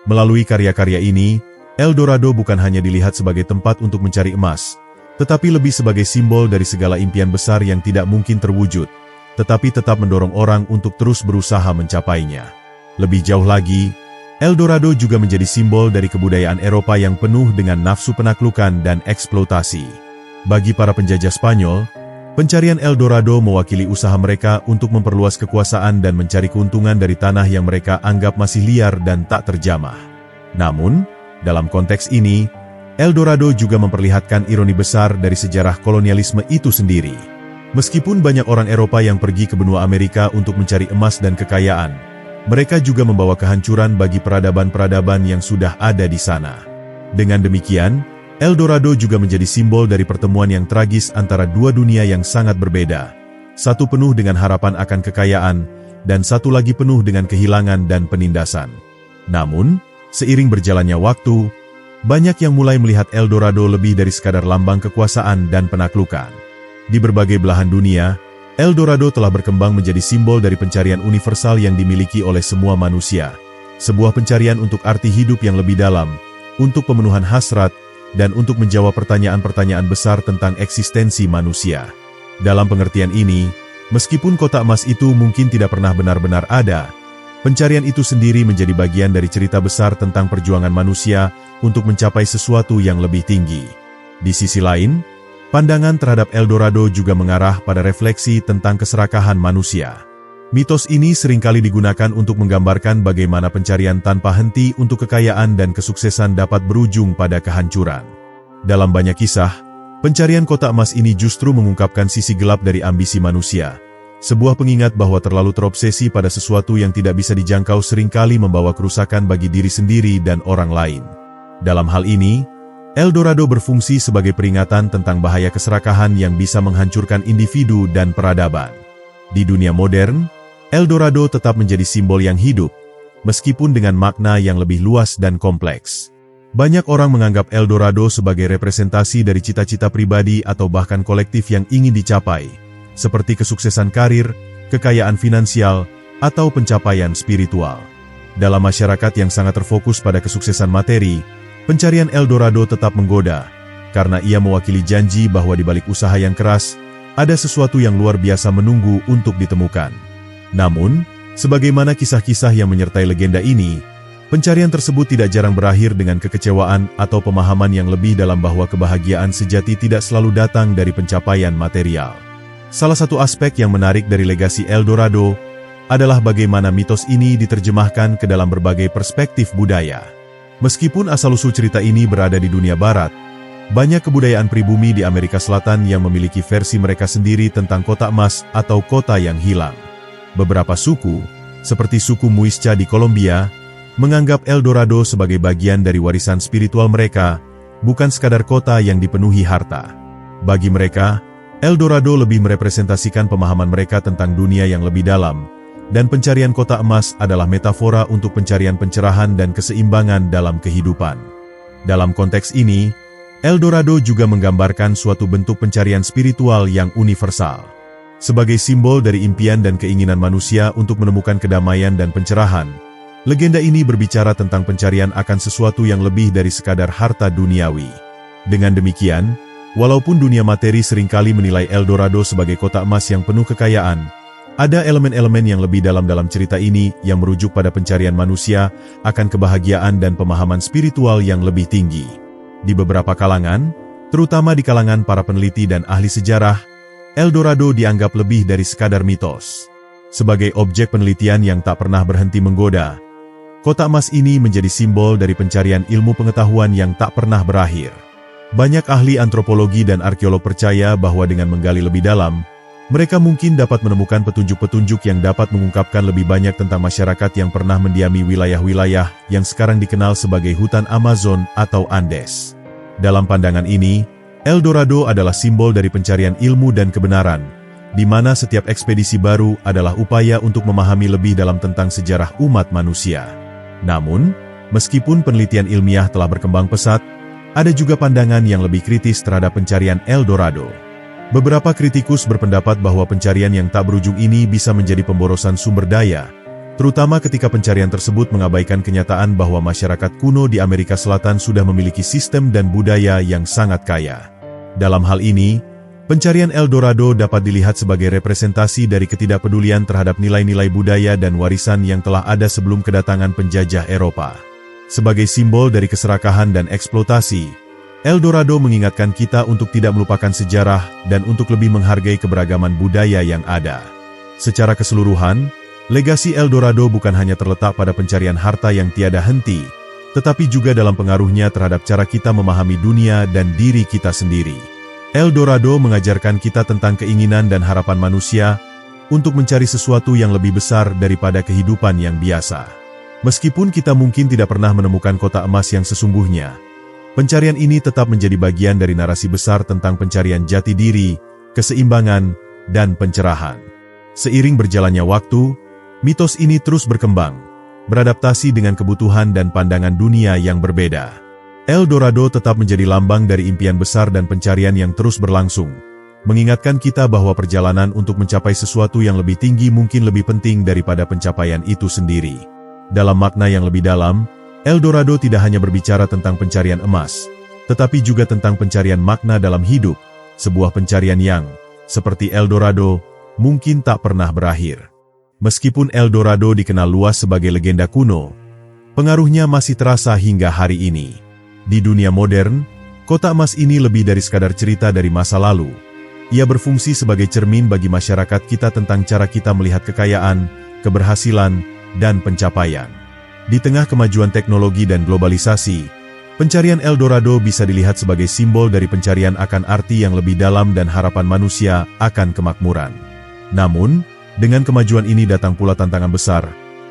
Melalui karya-karya ini, El Dorado bukan hanya dilihat sebagai tempat untuk mencari emas, tetapi lebih sebagai simbol dari segala impian besar yang tidak mungkin terwujud, tetapi tetap mendorong orang untuk terus berusaha mencapainya. Lebih jauh lagi, El Dorado juga menjadi simbol dari kebudayaan Eropa yang penuh dengan nafsu penaklukan dan eksploitasi. Bagi para penjajah Spanyol, pencarian El Dorado mewakili usaha mereka untuk memperluas kekuasaan dan mencari keuntungan dari tanah yang mereka anggap masih liar dan tak terjamah. Namun, dalam konteks ini, El Dorado juga memperlihatkan ironi besar dari sejarah kolonialisme itu sendiri. Meskipun banyak orang Eropa yang pergi ke benua Amerika untuk mencari emas dan kekayaan, mereka juga membawa kehancuran bagi peradaban-peradaban yang sudah ada di sana. Dengan demikian, El Dorado juga menjadi simbol dari pertemuan yang tragis antara dua dunia yang sangat berbeda. Satu penuh dengan harapan akan kekayaan, dan satu lagi penuh dengan kehilangan dan penindasan. Namun, seiring berjalannya waktu, banyak yang mulai melihat El Dorado lebih dari sekadar lambang kekuasaan dan penaklukan. Di berbagai belahan dunia, El Dorado telah berkembang menjadi simbol dari pencarian universal yang dimiliki oleh semua manusia. Sebuah pencarian untuk arti hidup yang lebih dalam, untuk pemenuhan hasrat, dan untuk menjawab pertanyaan-pertanyaan besar tentang eksistensi manusia. Dalam pengertian ini, meskipun kotak emas itu mungkin tidak pernah benar-benar ada, pencarian itu sendiri menjadi bagian dari cerita besar tentang perjuangan manusia untuk mencapai sesuatu yang lebih tinggi. Di sisi lain, pandangan terhadap El Dorado juga mengarah pada refleksi tentang keserakahan manusia. Mitos ini seringkali digunakan untuk menggambarkan bagaimana pencarian tanpa henti untuk kekayaan dan kesuksesan dapat berujung pada kehancuran. Dalam banyak kisah, pencarian kotak emas ini justru mengungkapkan sisi gelap dari ambisi manusia. Sebuah pengingat bahwa terlalu terobsesi pada sesuatu yang tidak bisa dijangkau seringkali membawa kerusakan bagi diri sendiri dan orang lain. Dalam hal ini, El Dorado berfungsi sebagai peringatan tentang bahaya keserakahan yang bisa menghancurkan individu dan peradaban. Di dunia modern, El Dorado tetap menjadi simbol yang hidup, meskipun dengan makna yang lebih luas dan kompleks. Banyak orang menganggap El Dorado sebagai representasi dari cita-cita pribadi atau bahkan kolektif yang ingin dicapai, seperti kesuksesan karir, kekayaan finansial, atau pencapaian spiritual. Dalam masyarakat yang sangat terfokus pada kesuksesan materi, pencarian El Dorado tetap menggoda, karena ia mewakili janji bahwa di balik usaha yang keras, ada sesuatu yang luar biasa menunggu untuk ditemukan. Namun, sebagaimana kisah-kisah yang menyertai legenda ini, pencarian tersebut tidak jarang berakhir dengan kekecewaan atau pemahaman yang lebih dalam bahwa kebahagiaan sejati tidak selalu datang dari pencapaian material. Salah satu aspek yang menarik dari legasi El Dorado adalah bagaimana mitos ini diterjemahkan ke dalam berbagai perspektif budaya. Meskipun asal-usul cerita ini berada di dunia barat, banyak kebudayaan pribumi di Amerika Selatan yang memiliki versi mereka sendiri tentang kota emas atau kota yang hilang. Beberapa suku, seperti suku Muisca di Kolombia, menganggap El Dorado sebagai bagian dari warisan spiritual mereka, bukan sekadar kota yang dipenuhi harta. Bagi mereka, El Dorado lebih merepresentasikan pemahaman mereka tentang dunia yang lebih dalam, dan pencarian kota emas adalah metafora untuk pencarian pencerahan dan keseimbangan dalam kehidupan. Dalam konteks ini, El Dorado juga menggambarkan suatu bentuk pencarian spiritual yang universal. Sebagai simbol dari impian dan keinginan manusia untuk menemukan kedamaian dan pencerahan, legenda ini berbicara tentang pencarian akan sesuatu yang lebih dari sekadar harta duniawi. Dengan demikian, walaupun dunia materi seringkali menilai El Dorado sebagai kota emas yang penuh kekayaan, ada elemen-elemen yang lebih dalam cerita ini yang merujuk pada pencarian manusia akan kebahagiaan dan pemahaman spiritual yang lebih tinggi. Di beberapa kalangan, terutama di kalangan para peneliti dan ahli sejarah, El Dorado dianggap lebih dari sekadar mitos. Sebagai objek penelitian yang tak pernah berhenti menggoda, kota emas ini menjadi simbol dari pencarian ilmu pengetahuan yang tak pernah berakhir. Banyak ahli antropologi dan arkeolog percaya bahwa dengan menggali lebih dalam, mereka mungkin dapat menemukan petunjuk-petunjuk yang dapat mengungkapkan lebih banyak tentang masyarakat yang pernah mendiami wilayah-wilayah yang sekarang dikenal sebagai hutan Amazon atau Andes. Dalam pandangan ini, El Dorado adalah simbol dari pencarian ilmu dan kebenaran, di mana setiap ekspedisi baru adalah upaya untuk memahami lebih dalam tentang sejarah umat manusia. Namun, meskipun penelitian ilmiah telah berkembang pesat, ada juga pandangan yang lebih kritis terhadap pencarian El Dorado. Beberapa kritikus berpendapat bahwa pencarian yang tak berujung ini bisa menjadi pemborosan sumber daya, terutama ketika pencarian tersebut mengabaikan kenyataan bahwa masyarakat kuno di Amerika Selatan sudah memiliki sistem dan budaya yang sangat kaya. Dalam hal ini, pencarian El Dorado dapat dilihat sebagai representasi dari ketidakpedulian terhadap nilai-nilai budaya dan warisan yang telah ada sebelum kedatangan penjajah Eropa. Sebagai simbol dari keserakahan dan eksploitasi, El Dorado mengingatkan kita untuk tidak melupakan sejarah dan untuk lebih menghargai keberagaman budaya yang ada. Secara keseluruhan, legasi El Dorado bukan hanya terletak pada pencarian harta yang tiada henti, tetapi juga dalam pengaruhnya terhadap cara kita memahami dunia dan diri kita sendiri. El Dorado mengajarkan kita tentang keinginan dan harapan manusia untuk mencari sesuatu yang lebih besar daripada kehidupan yang biasa. Meskipun kita mungkin tidak pernah menemukan kota emas yang sesungguhnya, pencarian ini tetap menjadi bagian dari narasi besar tentang pencarian jati diri, keseimbangan, dan pencerahan. Seiring berjalannya waktu, mitos ini terus berkembang, beradaptasi dengan kebutuhan dan pandangan dunia yang berbeda. El Dorado tetap menjadi lambang dari impian besar dan pencarian yang terus berlangsung, mengingatkan kita bahwa perjalanan untuk mencapai sesuatu yang lebih tinggi mungkin lebih penting daripada pencapaian itu sendiri. Dalam makna yang lebih dalam, El Dorado tidak hanya berbicara tentang pencarian emas, tetapi juga tentang pencarian makna dalam hidup, sebuah pencarian yang, seperti El Dorado, mungkin tak pernah berakhir. Meskipun El Dorado dikenal luas sebagai legenda kuno, pengaruhnya masih terasa hingga hari ini. Di dunia modern, kota emas ini lebih dari sekadar cerita dari masa lalu. Ia berfungsi sebagai cermin bagi masyarakat kita tentang cara kita melihat kekayaan, keberhasilan, dan pencapaian. Di tengah kemajuan teknologi dan globalisasi, pencarian El Dorado bisa dilihat sebagai simbol dari pencarian akan arti yang lebih dalam dan harapan manusia akan kemakmuran. Namun, dengan kemajuan ini datang pula tantangan besar,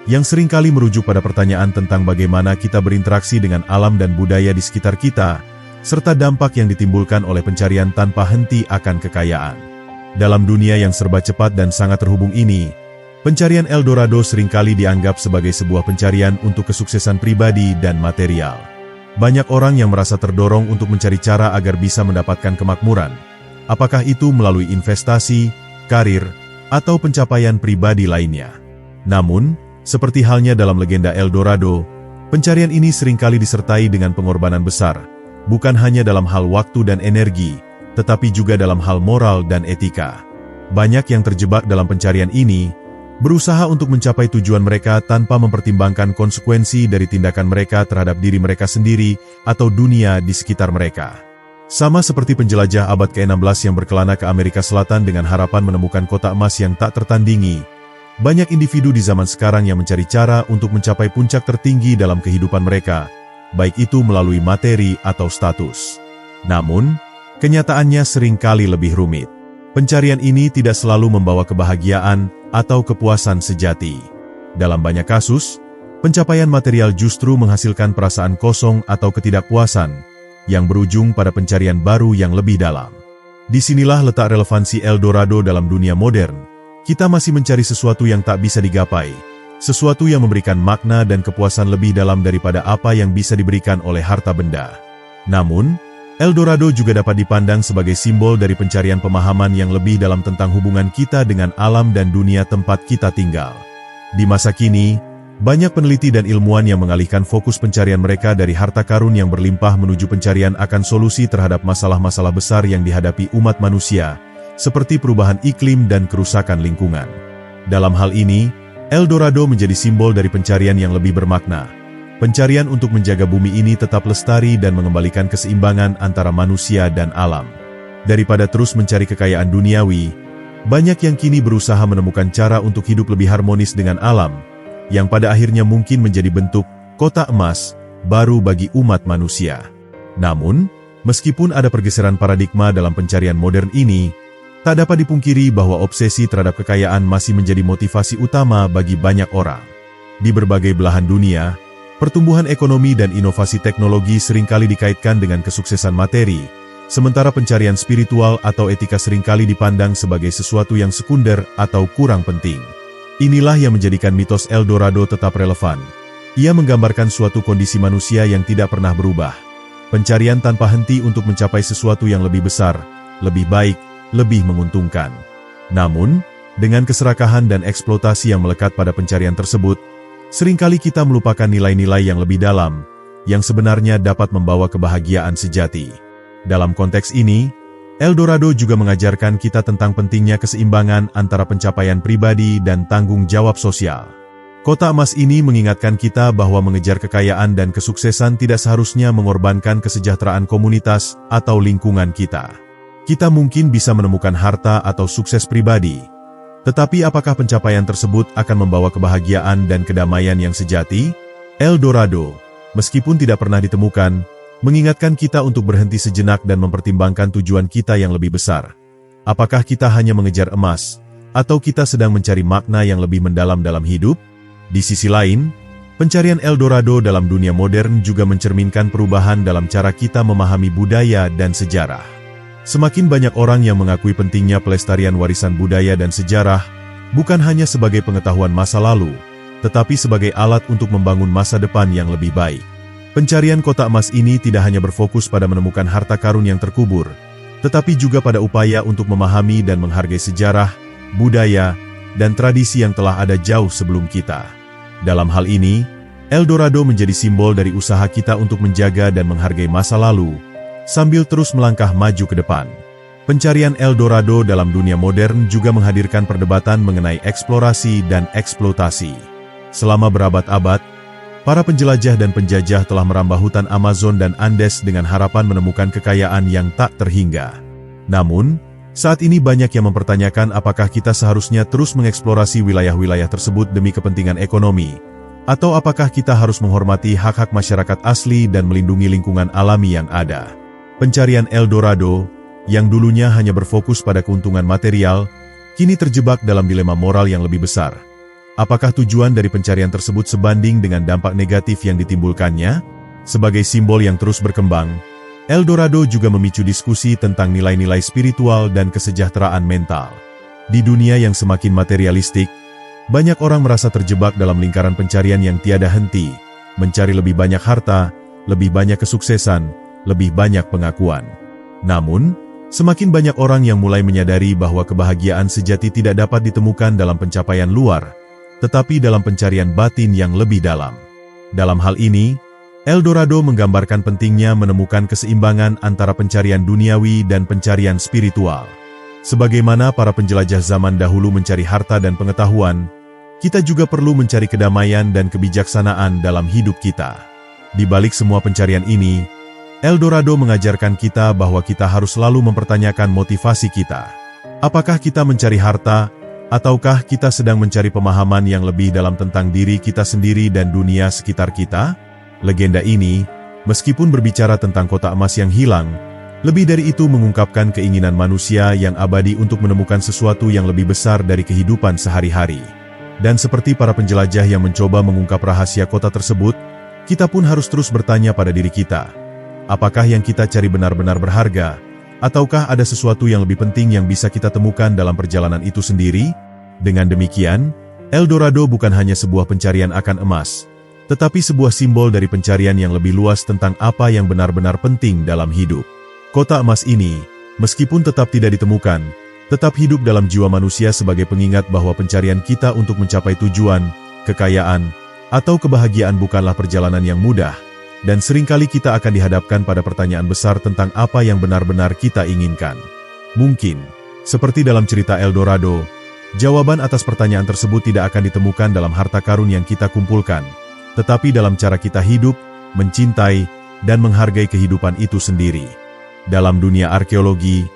yang seringkali merujuk pada pertanyaan tentang bagaimana kita berinteraksi dengan alam dan budaya di sekitar kita, serta dampak yang ditimbulkan oleh pencarian tanpa henti akan kekayaan. Dalam dunia yang serba cepat dan sangat terhubung ini, pencarian El Dorado seringkali dianggap sebagai sebuah pencarian untuk kesuksesan pribadi dan material. Banyak orang yang merasa terdorong untuk mencari cara agar bisa mendapatkan kemakmuran, apakah itu melalui investasi, karir, atau pencapaian pribadi lainnya. Namun, seperti halnya dalam legenda El Dorado, pencarian ini seringkali disertai dengan pengorbanan besar, bukan hanya dalam hal waktu dan energi, tetapi juga dalam hal moral dan etika. Banyak yang terjebak dalam pencarian ini, berusaha untuk mencapai tujuan mereka tanpa mempertimbangkan konsekuensi dari tindakan mereka terhadap diri mereka sendiri atau dunia di sekitar mereka. Sama seperti penjelajah abad ke-16 yang berkelana ke Amerika Selatan dengan harapan menemukan kota emas yang tak tertandingi, banyak individu di zaman sekarang yang mencari cara untuk mencapai puncak tertinggi dalam kehidupan mereka, baik itu melalui materi atau status. Namun, kenyataannya seringkali lebih rumit. Pencarian ini tidak selalu membawa kebahagiaan atau kepuasan sejati. Dalam banyak kasus, pencapaian material justru menghasilkan perasaan kosong atau ketidakpuasan, yang berujung pada pencarian baru yang lebih dalam. Disinilah letak relevansi El Dorado dalam dunia modern. Kita masih mencari sesuatu yang tak bisa digapai, sesuatu yang memberikan makna dan kepuasan lebih dalam daripada apa yang bisa diberikan oleh harta benda. Namun, El Dorado juga dapat dipandang sebagai simbol dari pencarian pemahaman yang lebih dalam tentang hubungan kita dengan alam dan dunia tempat kita tinggal. Di masa kini, banyak peneliti dan ilmuwan yang mengalihkan fokus pencarian mereka dari harta karun yang berlimpah menuju pencarian akan solusi terhadap masalah-masalah besar yang dihadapi umat manusia, seperti perubahan iklim dan kerusakan lingkungan. Dalam hal ini, El Dorado menjadi simbol dari pencarian yang lebih bermakna. Pencarian untuk menjaga bumi ini tetap lestari dan mengembalikan keseimbangan antara manusia dan alam. Daripada terus mencari kekayaan duniawi, banyak yang kini berusaha menemukan cara untuk hidup lebih harmonis dengan alam, yang pada akhirnya mungkin menjadi bentuk kota emas baru bagi umat manusia. Namun, meskipun ada pergeseran paradigma dalam pencarian modern ini, tak dapat dipungkiri bahwa obsesi terhadap kekayaan masih menjadi motivasi utama bagi banyak orang. Di berbagai belahan dunia, pertumbuhan ekonomi dan inovasi teknologi seringkali dikaitkan dengan kesuksesan materi, sementara pencarian spiritual atau etika seringkali dipandang sebagai sesuatu yang sekunder atau kurang penting. Inilah yang menjadikan mitos El Dorado tetap relevan. Ia menggambarkan suatu kondisi manusia yang tidak pernah berubah. Pencarian tanpa henti untuk mencapai sesuatu yang lebih besar, lebih baik, lebih menguntungkan. Namun, dengan keserakahan dan eksploitasi yang melekat pada pencarian tersebut, seringkali kita melupakan nilai-nilai yang lebih dalam, yang sebenarnya dapat membawa kebahagiaan sejati. Dalam konteks ini, El Dorado juga mengajarkan kita tentang pentingnya keseimbangan antara pencapaian pribadi dan tanggung jawab sosial. Kota emas ini mengingatkan kita bahwa mengejar kekayaan dan kesuksesan tidak seharusnya mengorbankan kesejahteraan komunitas atau lingkungan kita. Kita mungkin bisa menemukan harta atau sukses pribadi, tetapi apakah pencapaian tersebut akan membawa kebahagiaan dan kedamaian yang sejati? El Dorado, meskipun tidak pernah ditemukan, mengingatkan kita untuk berhenti sejenak dan mempertimbangkan tujuan kita yang lebih besar. Apakah kita hanya mengejar emas, atau kita sedang mencari makna yang lebih mendalam dalam hidup? Di sisi lain, pencarian El Dorado dalam dunia modern juga mencerminkan perubahan dalam cara kita memahami budaya dan sejarah. Semakin banyak orang yang mengakui pentingnya pelestarian warisan budaya dan sejarah, bukan hanya sebagai pengetahuan masa lalu, tetapi sebagai alat untuk membangun masa depan yang lebih baik. Pencarian kota emas ini tidak hanya berfokus pada menemukan harta karun yang terkubur, tetapi juga pada upaya untuk memahami dan menghargai sejarah, budaya, dan tradisi yang telah ada jauh sebelum kita. Dalam hal ini, El Dorado menjadi simbol dari usaha kita untuk menjaga dan menghargai masa lalu, sambil terus melangkah maju ke depan. Pencarian El Dorado dalam dunia modern juga menghadirkan perdebatan mengenai eksplorasi dan eksploitasi. Selama berabad-abad, para penjelajah dan penjajah telah merambah hutan Amazon dan Andes dengan harapan menemukan kekayaan yang tak terhingga. Namun, saat ini banyak yang mempertanyakan apakah kita seharusnya terus mengeksplorasi wilayah-wilayah tersebut demi kepentingan ekonomi, atau apakah kita harus menghormati hak-hak masyarakat asli dan melindungi lingkungan alami yang ada. Pencarian El Dorado, yang dulunya hanya berfokus pada keuntungan material, kini terjebak dalam dilema moral yang lebih besar. Apakah tujuan dari pencarian tersebut sebanding dengan dampak negatif yang ditimbulkannya? Sebagai simbol yang terus berkembang, El Dorado juga memicu diskusi tentang nilai-nilai spiritual dan kesejahteraan mental. Di dunia yang semakin materialistik, banyak orang merasa terjebak dalam lingkaran pencarian yang tiada henti, mencari lebih banyak harta, lebih banyak kesuksesan, lebih banyak pengakuan. Namun, semakin banyak orang yang mulai menyadari bahwa kebahagiaan sejati tidak dapat ditemukan dalam pencapaian luar, tetapi dalam pencarian batin yang lebih dalam. Dalam hal ini, El Dorado menggambarkan pentingnya menemukan keseimbangan antara pencarian duniawi dan pencarian spiritual. Sebagaimana para penjelajah zaman dahulu mencari harta dan pengetahuan, kita juga perlu mencari kedamaian dan kebijaksanaan dalam hidup kita. Di balik semua pencarian ini, El Dorado mengajarkan kita bahwa kita harus selalu mempertanyakan motivasi kita. Apakah kita mencari harta, ataukah kita sedang mencari pemahaman yang lebih dalam tentang diri kita sendiri dan dunia sekitar kita? Legenda ini, meskipun berbicara tentang kota emas yang hilang, lebih dari itu mengungkapkan keinginan manusia yang abadi untuk menemukan sesuatu yang lebih besar dari kehidupan sehari-hari. Dan seperti para penjelajah yang mencoba mengungkap rahasia kota tersebut, kita pun harus terus bertanya pada diri kita, apakah yang kita cari benar-benar berharga, ataukah ada sesuatu yang lebih penting yang bisa kita temukan dalam perjalanan itu sendiri? Dengan demikian, El Dorado bukan hanya sebuah pencarian akan emas, tetapi sebuah simbol dari pencarian yang lebih luas tentang apa yang benar-benar penting dalam hidup. Kota emas ini, meskipun tetap tidak ditemukan, tetap hidup dalam jiwa manusia sebagai pengingat bahwa pencarian kita untuk mencapai tujuan, kekayaan, atau kebahagiaan bukanlah perjalanan yang mudah, dan seringkali kita akan dihadapkan pada pertanyaan besar tentang apa yang benar-benar kita inginkan. Mungkin, seperti dalam cerita El Dorado, jawaban atas pertanyaan tersebut tidak akan ditemukan dalam harta karun yang kita kumpulkan, tetapi dalam cara kita hidup, mencintai, dan menghargai kehidupan itu sendiri. Dalam dunia arkeologi,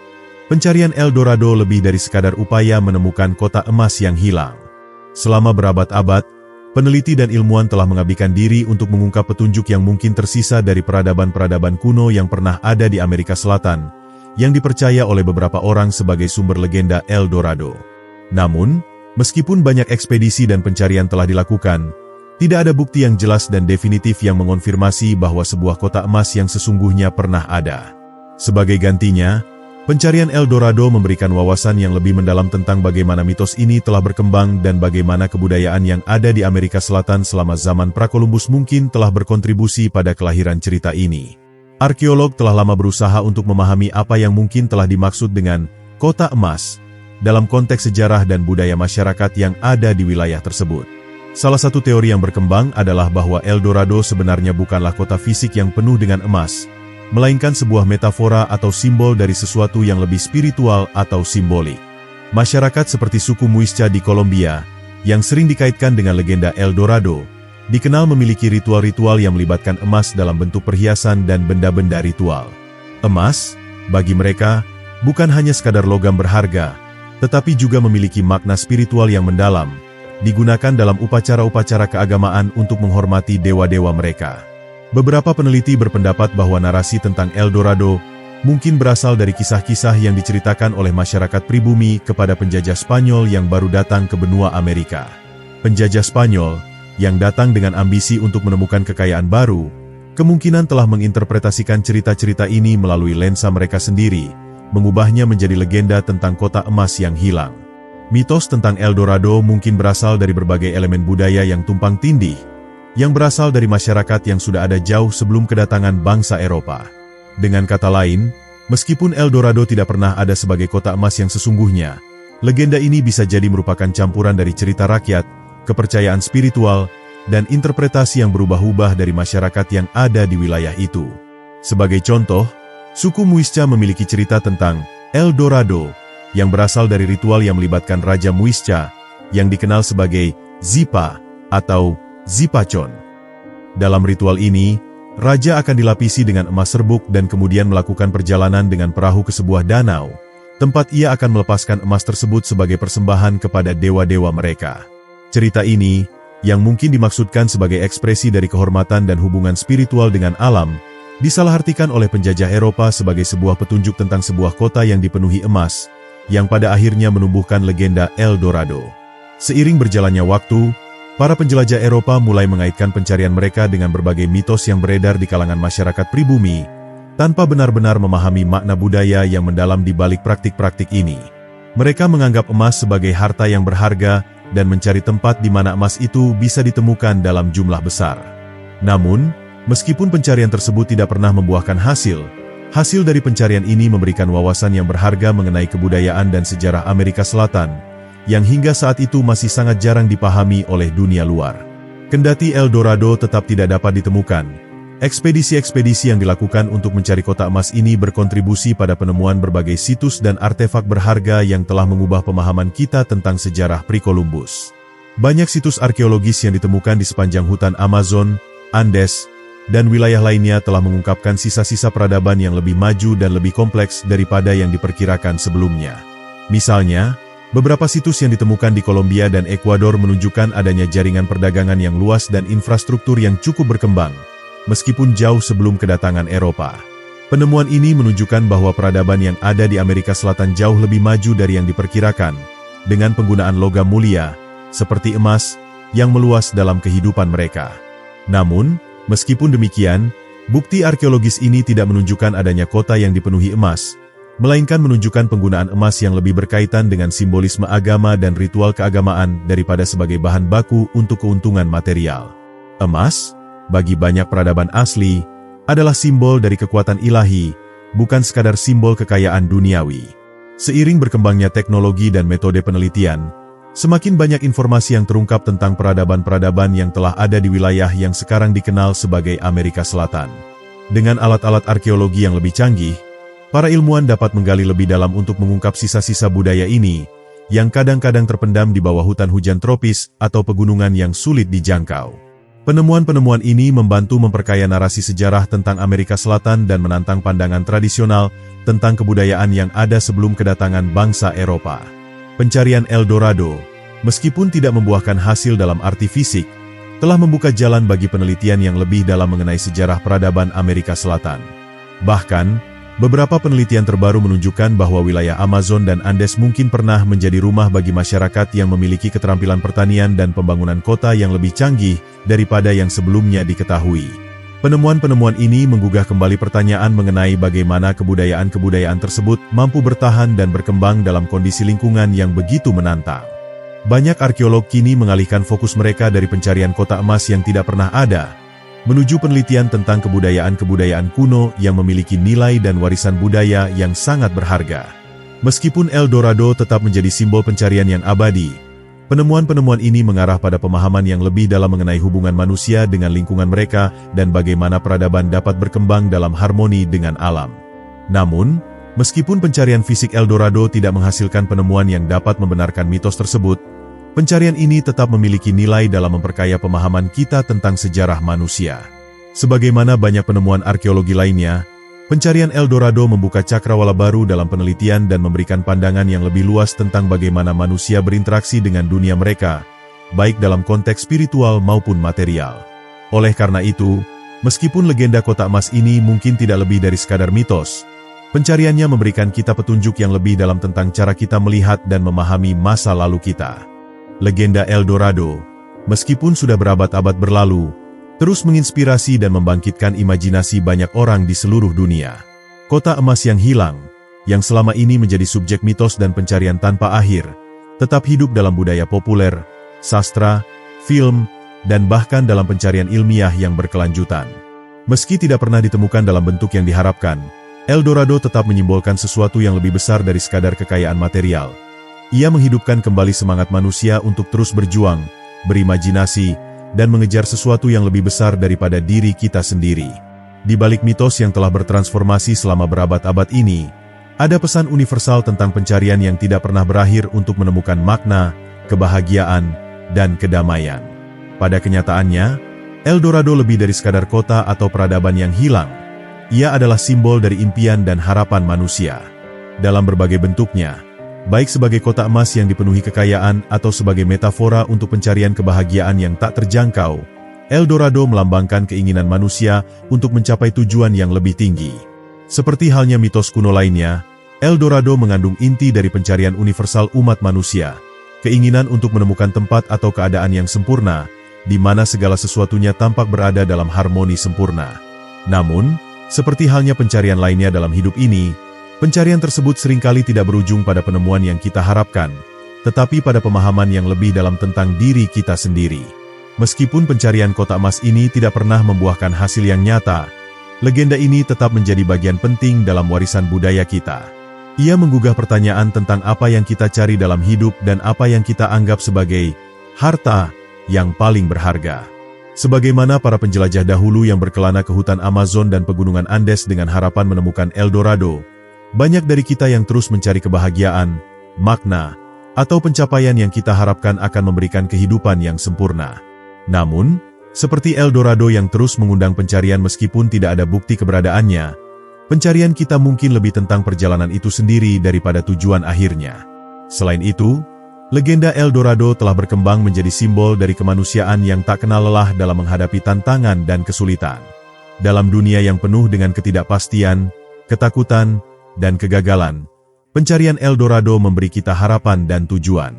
pencarian El Dorado lebih dari sekadar upaya menemukan kota emas yang hilang. Selama berabad-abad, peneliti dan ilmuwan telah mengabdikan diri untuk mengungkap petunjuk yang mungkin tersisa dari peradaban-peradaban kuno yang pernah ada di Amerika Selatan, yang dipercaya oleh beberapa orang sebagai sumber legenda El Dorado. Namun, meskipun banyak ekspedisi dan pencarian telah dilakukan, tidak ada bukti yang jelas dan definitif yang mengonfirmasi bahwa sebuah kota emas yang sesungguhnya pernah ada. Sebagai gantinya, pencarian El Dorado memberikan wawasan yang lebih mendalam tentang bagaimana mitos ini telah berkembang dan bagaimana kebudayaan yang ada di Amerika Selatan selama zaman pra-Columbus mungkin telah berkontribusi pada kelahiran cerita ini. Arkeolog telah lama berusaha untuk memahami apa yang mungkin telah dimaksud dengan kota emas dalam konteks sejarah dan budaya masyarakat yang ada di wilayah tersebut. Salah satu teori yang berkembang adalah bahwa El Dorado sebenarnya bukanlah kota fisik yang penuh dengan emas, melainkan sebuah metafora atau simbol dari sesuatu yang lebih spiritual atau simbolik. Masyarakat seperti suku Muisca di Kolombia, yang sering dikaitkan dengan legenda El Dorado, dikenal memiliki ritual-ritual yang melibatkan emas dalam bentuk perhiasan dan benda-benda ritual. Emas, bagi mereka, bukan hanya sekadar logam berharga, tetapi juga memiliki makna spiritual yang mendalam, digunakan dalam upacara-upacara keagamaan untuk menghormati dewa-dewa mereka. Beberapa peneliti berpendapat bahwa narasi tentang El Dorado mungkin berasal dari kisah-kisah yang diceritakan oleh masyarakat pribumi kepada penjajah Spanyol yang baru datang ke benua Amerika. Penjajah Spanyol, yang datang dengan ambisi untuk menemukan kekayaan baru, kemungkinan telah menginterpretasikan cerita-cerita ini melalui lensa mereka sendiri, mengubahnya menjadi legenda tentang kota emas yang hilang. Mitos tentang El Dorado mungkin berasal dari berbagai elemen budaya yang tumpang tindih, yang berasal dari masyarakat yang sudah ada jauh sebelum kedatangan bangsa Eropa. Dengan kata lain, meskipun El Dorado tidak pernah ada sebagai kota emas yang sesungguhnya, legenda ini bisa jadi merupakan campuran dari cerita rakyat, kepercayaan spiritual, dan interpretasi yang berubah-ubah dari masyarakat yang ada di wilayah itu. Sebagai contoh, suku Muisca memiliki cerita tentang El Dorado, yang berasal dari ritual yang melibatkan Raja Muisca, yang dikenal sebagai Zipa atau Zipacon. Dalam ritual ini, Raja akan dilapisi dengan emas serbuk dan kemudian melakukan perjalanan dengan perahu ke sebuah danau, tempat ia akan melepaskan emas tersebut sebagai persembahan kepada dewa-dewa mereka. Cerita ini, yang mungkin dimaksudkan sebagai ekspresi dari kehormatan dan hubungan spiritual dengan alam, disalahartikan oleh penjajah Eropa sebagai sebuah petunjuk tentang sebuah kota yang dipenuhi emas, yang pada akhirnya menumbuhkan legenda El Dorado. Seiring berjalannya waktu, para penjelajah Eropa mulai mengaitkan pencarian mereka dengan berbagai mitos yang beredar di kalangan masyarakat pribumi, tanpa benar-benar memahami makna budaya yang mendalam di balik praktik-praktik ini. Mereka menganggap emas sebagai harta yang berharga dan mencari tempat di mana emas itu bisa ditemukan dalam jumlah besar. Namun, meskipun pencarian tersebut tidak pernah membuahkan hasil dari pencarian ini memberikan wawasan yang berharga mengenai kebudayaan dan sejarah Amerika Selatan, yang hingga saat itu masih sangat jarang dipahami oleh dunia luar. Kendati El Dorado tetap tidak dapat ditemukan, ekspedisi-ekspedisi yang dilakukan untuk mencari kota emas ini berkontribusi pada penemuan berbagai situs dan artefak berharga yang telah mengubah pemahaman kita tentang sejarah pre-Columbus. Banyak situs arkeologis yang ditemukan di sepanjang hutan Amazon, Andes, dan wilayah lainnya telah mengungkapkan sisa-sisa peradaban yang lebih maju dan lebih kompleks daripada yang diperkirakan sebelumnya. Misalnya, beberapa situs yang ditemukan di Kolombia dan Ekuador menunjukkan adanya jaringan perdagangan yang luas dan infrastruktur yang cukup berkembang, meskipun jauh sebelum kedatangan Eropa. Penemuan ini menunjukkan bahwa peradaban yang ada di Amerika Selatan jauh lebih maju dari yang diperkirakan, dengan penggunaan logam mulia, seperti emas, yang meluas dalam kehidupan mereka. Namun, meskipun demikian, bukti arkeologis ini tidak menunjukkan adanya kota yang dipenuhi emas, melainkan menunjukkan penggunaan emas yang lebih berkaitan dengan simbolisme agama dan ritual keagamaan daripada sebagai bahan baku untuk keuntungan material. Emas, bagi banyak peradaban asli, adalah simbol dari kekuatan ilahi, bukan sekadar simbol kekayaan duniawi. Seiring berkembangnya teknologi dan metode penelitian, semakin banyak informasi yang terungkap tentang peradaban-peradaban yang telah ada di wilayah yang sekarang dikenal sebagai Amerika Selatan. Dengan alat-alat arkeologi yang lebih canggih, para ilmuwan dapat menggali lebih dalam untuk mengungkap sisa-sisa budaya ini, yang kadang-kadang terpendam di bawah hutan hujan tropis atau pegunungan yang sulit dijangkau. Penemuan-penemuan ini membantu memperkaya narasi sejarah tentang Amerika Selatan dan menantang pandangan tradisional tentang kebudayaan yang ada sebelum kedatangan bangsa Eropa. Pencarian El Dorado, meskipun tidak membuahkan hasil dalam arti fisik, telah membuka jalan bagi penelitian yang lebih dalam mengenai sejarah peradaban Amerika Selatan. Bahkan, beberapa penelitian terbaru menunjukkan bahwa wilayah Amazon dan Andes mungkin pernah menjadi rumah bagi masyarakat yang memiliki keterampilan pertanian dan pembangunan kota yang lebih canggih daripada yang sebelumnya diketahui. Penemuan-penemuan ini menggugah kembali pertanyaan mengenai bagaimana kebudayaan-kebudayaan tersebut mampu bertahan dan berkembang dalam kondisi lingkungan yang begitu menantang. Banyak arkeolog kini mengalihkan fokus mereka dari pencarian kota emas yang tidak pernah ada, menuju penelitian tentang kebudayaan-kebudayaan kuno yang memiliki nilai dan warisan budaya yang sangat berharga. Meskipun El Dorado tetap menjadi simbol pencarian yang abadi, penemuan-penemuan ini mengarah pada pemahaman yang lebih dalam mengenai hubungan manusia dengan lingkungan mereka dan bagaimana peradaban dapat berkembang dalam harmoni dengan alam. Namun, meskipun pencarian fisik El Dorado tidak menghasilkan penemuan yang dapat membenarkan mitos tersebut, pencarian ini tetap memiliki nilai dalam memperkaya pemahaman kita tentang sejarah manusia. Sebagaimana banyak penemuan arkeologi lainnya, pencarian El Dorado membuka cakrawala baru dalam penelitian dan memberikan pandangan yang lebih luas tentang bagaimana manusia berinteraksi dengan dunia mereka, baik dalam konteks spiritual maupun material. Oleh karena itu, meskipun legenda kotak emas ini mungkin tidak lebih dari sekadar mitos, pencariannya memberikan kita petunjuk yang lebih dalam tentang cara kita melihat dan memahami masa lalu kita. Legenda El Dorado, meskipun sudah berabad-abad berlalu, terus menginspirasi dan membangkitkan imajinasi banyak orang di seluruh dunia. Kotak emas yang hilang, yang selama ini menjadi subjek mitos dan pencarian tanpa akhir, tetap hidup dalam budaya populer, sastra, film, dan bahkan dalam pencarian ilmiah yang berkelanjutan. Meski tidak pernah ditemukan dalam bentuk yang diharapkan, El Dorado tetap menyimbolkan sesuatu yang lebih besar dari sekadar kekayaan material. Ia menghidupkan kembali semangat manusia untuk terus berjuang, berimajinasi, dan mengejar sesuatu yang lebih besar daripada diri kita sendiri. Di balik mitos yang telah bertransformasi selama berabad-abad ini, ada pesan universal tentang pencarian yang tidak pernah berakhir untuk menemukan makna, kebahagiaan, dan kedamaian. Pada kenyataannya, El Dorado lebih dari sekadar kota atau peradaban yang hilang. Ia adalah simbol dari impian dan harapan manusia. Dalam berbagai bentuknya, baik sebagai kotak emas yang dipenuhi kekayaan atau sebagai metafora untuk pencarian kebahagiaan yang tak terjangkau, El Dorado melambangkan keinginan manusia untuk mencapai tujuan yang lebih tinggi. Seperti halnya mitos kuno lainnya, El Dorado mengandung inti dari pencarian universal umat manusia, keinginan untuk menemukan tempat atau keadaan yang sempurna, di mana segala sesuatunya tampak berada dalam harmoni sempurna. Namun, seperti halnya pencarian lainnya dalam hidup ini, pencarian tersebut seringkali tidak berujung pada penemuan yang kita harapkan, tetapi pada pemahaman yang lebih dalam tentang diri kita sendiri. Meskipun pencarian kotak emas ini tidak pernah membuahkan hasil yang nyata, legenda ini tetap menjadi bagian penting dalam warisan budaya kita. Ia menggugah pertanyaan tentang apa yang kita cari dalam hidup dan apa yang kita anggap sebagai harta yang paling berharga. Sebagaimana para penjelajah dahulu yang berkelana ke hutan Amazon dan pegunungan Andes dengan harapan menemukan El Dorado, banyak dari kita yang terus mencari kebahagiaan, makna, atau pencapaian yang kita harapkan akan memberikan kehidupan yang sempurna. Namun, seperti El Dorado yang terus mengundang pencarian meskipun tidak ada bukti keberadaannya, pencarian kita mungkin lebih tentang perjalanan itu sendiri daripada tujuan akhirnya. Selain itu, legenda El Dorado telah berkembang menjadi simbol dari kemanusiaan yang tak kenal lelah dalam menghadapi tantangan dan kesulitan. Dalam dunia yang penuh dengan ketidakpastian, ketakutan, dan kegagalan, pencarian El Dorado memberi kita harapan dan tujuan.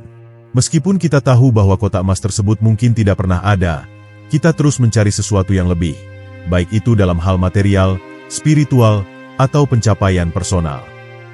Meskipun kita tahu bahwa kotak emas tersebut mungkin tidak pernah ada, kita terus mencari sesuatu yang lebih, baik itu dalam hal material, spiritual, atau pencapaian personal.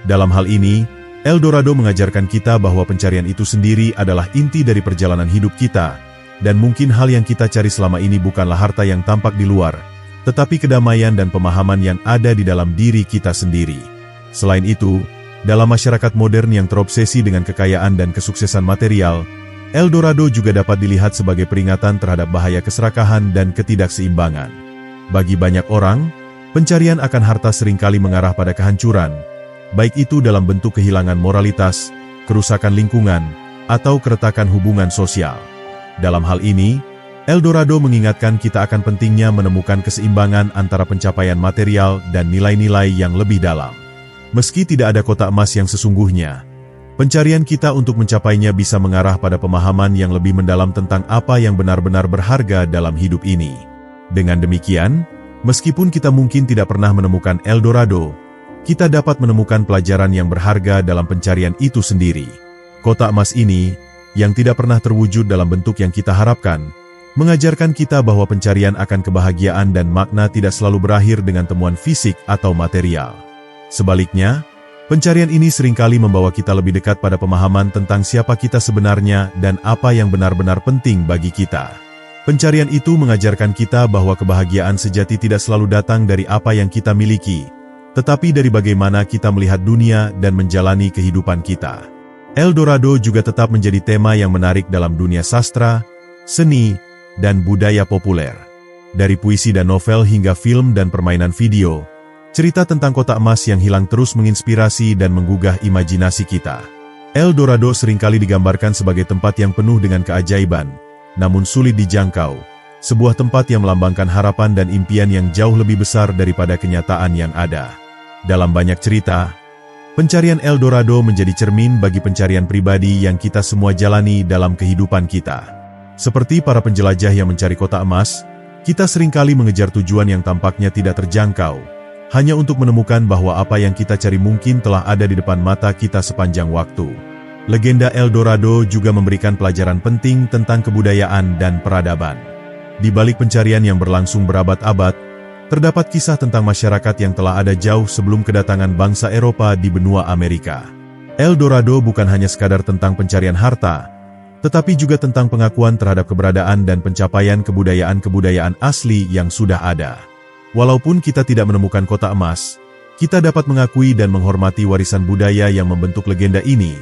Dalam hal ini, El Dorado mengajarkan kita bahwa pencarian itu sendiri adalah inti dari perjalanan hidup kita, dan mungkin hal yang kita cari selama ini bukanlah harta yang tampak di luar, tetapi kedamaian dan pemahaman yang ada di dalam diri kita sendiri. Selain itu, dalam masyarakat modern yang terobsesi dengan kekayaan dan kesuksesan material, El Dorado juga dapat dilihat sebagai peringatan terhadap bahaya keserakahan dan ketidakseimbangan. Bagi banyak orang, pencarian akan harta seringkali mengarah pada kehancuran, baik itu dalam bentuk kehilangan moralitas, kerusakan lingkungan, atau keretakan hubungan sosial. Dalam hal ini, El Dorado mengingatkan kita akan pentingnya menemukan keseimbangan antara pencapaian material dan nilai-nilai yang lebih dalam. Meski tidak ada kotak emas yang sesungguhnya, pencarian kita untuk mencapainya bisa mengarah pada pemahaman yang lebih mendalam tentang apa yang benar-benar berharga dalam hidup ini. Dengan demikian, meskipun kita mungkin tidak pernah menemukan El Dorado, kita dapat menemukan pelajaran yang berharga dalam pencarian itu sendiri. Kotak emas ini, yang tidak pernah terwujud dalam bentuk yang kita harapkan, mengajarkan kita bahwa pencarian akan kebahagiaan dan makna tidak selalu berakhir dengan temuan fisik atau material. Sebaliknya, pencarian ini seringkali membawa kita lebih dekat pada pemahaman tentang siapa kita sebenarnya dan apa yang benar-benar penting bagi kita. Pencarian itu mengajarkan kita bahwa kebahagiaan sejati tidak selalu datang dari apa yang kita miliki, tetapi dari bagaimana kita melihat dunia dan menjalani kehidupan kita. El Dorado juga tetap menjadi tema yang menarik dalam dunia sastra, seni, dan budaya populer. Dari puisi dan novel hingga film dan permainan video, cerita tentang kotak emas yang hilang terus menginspirasi dan menggugah imajinasi kita. El Dorado seringkali digambarkan sebagai tempat yang penuh dengan keajaiban, namun sulit dijangkau, sebuah tempat yang melambangkan harapan dan impian yang jauh lebih besar daripada kenyataan yang ada. Dalam banyak cerita, pencarian El Dorado menjadi cermin bagi pencarian pribadi yang kita semua jalani dalam kehidupan kita. Seperti para penjelajah yang mencari kota emas, kita seringkali mengejar tujuan yang tampaknya tidak terjangkau, hanya untuk menemukan bahwa apa yang kita cari mungkin telah ada di depan mata kita sepanjang waktu. Legenda El Dorado juga memberikan pelajaran penting tentang kebudayaan dan peradaban. Di balik pencarian yang berlangsung berabad-abad, terdapat kisah tentang masyarakat yang telah ada jauh sebelum kedatangan bangsa Eropa di benua Amerika. El Dorado bukan hanya sekadar tentang pencarian harta, tetapi juga tentang pengakuan terhadap keberadaan dan pencapaian kebudayaan-kebudayaan asli yang sudah ada. Walaupun kita tidak menemukan kota emas, kita dapat mengakui dan menghormati warisan budaya yang membentuk legenda ini,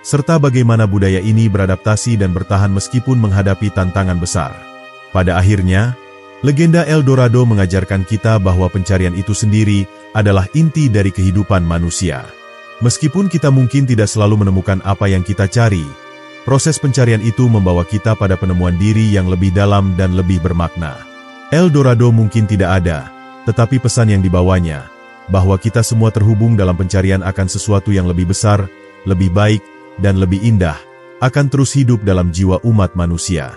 serta bagaimana budaya ini beradaptasi dan bertahan meskipun menghadapi tantangan besar. Pada akhirnya, legenda El Dorado mengajarkan kita bahwa pencarian itu sendiri adalah inti dari kehidupan manusia. Meskipun kita mungkin tidak selalu menemukan apa yang kita cari, proses pencarian itu membawa kita pada penemuan diri yang lebih dalam dan lebih bermakna. El Dorado mungkin tidak ada, tetapi pesan yang dibawanya, bahwa kita semua terhubung dalam pencarian akan sesuatu yang lebih besar, lebih baik, dan lebih indah, akan terus hidup dalam jiwa umat manusia.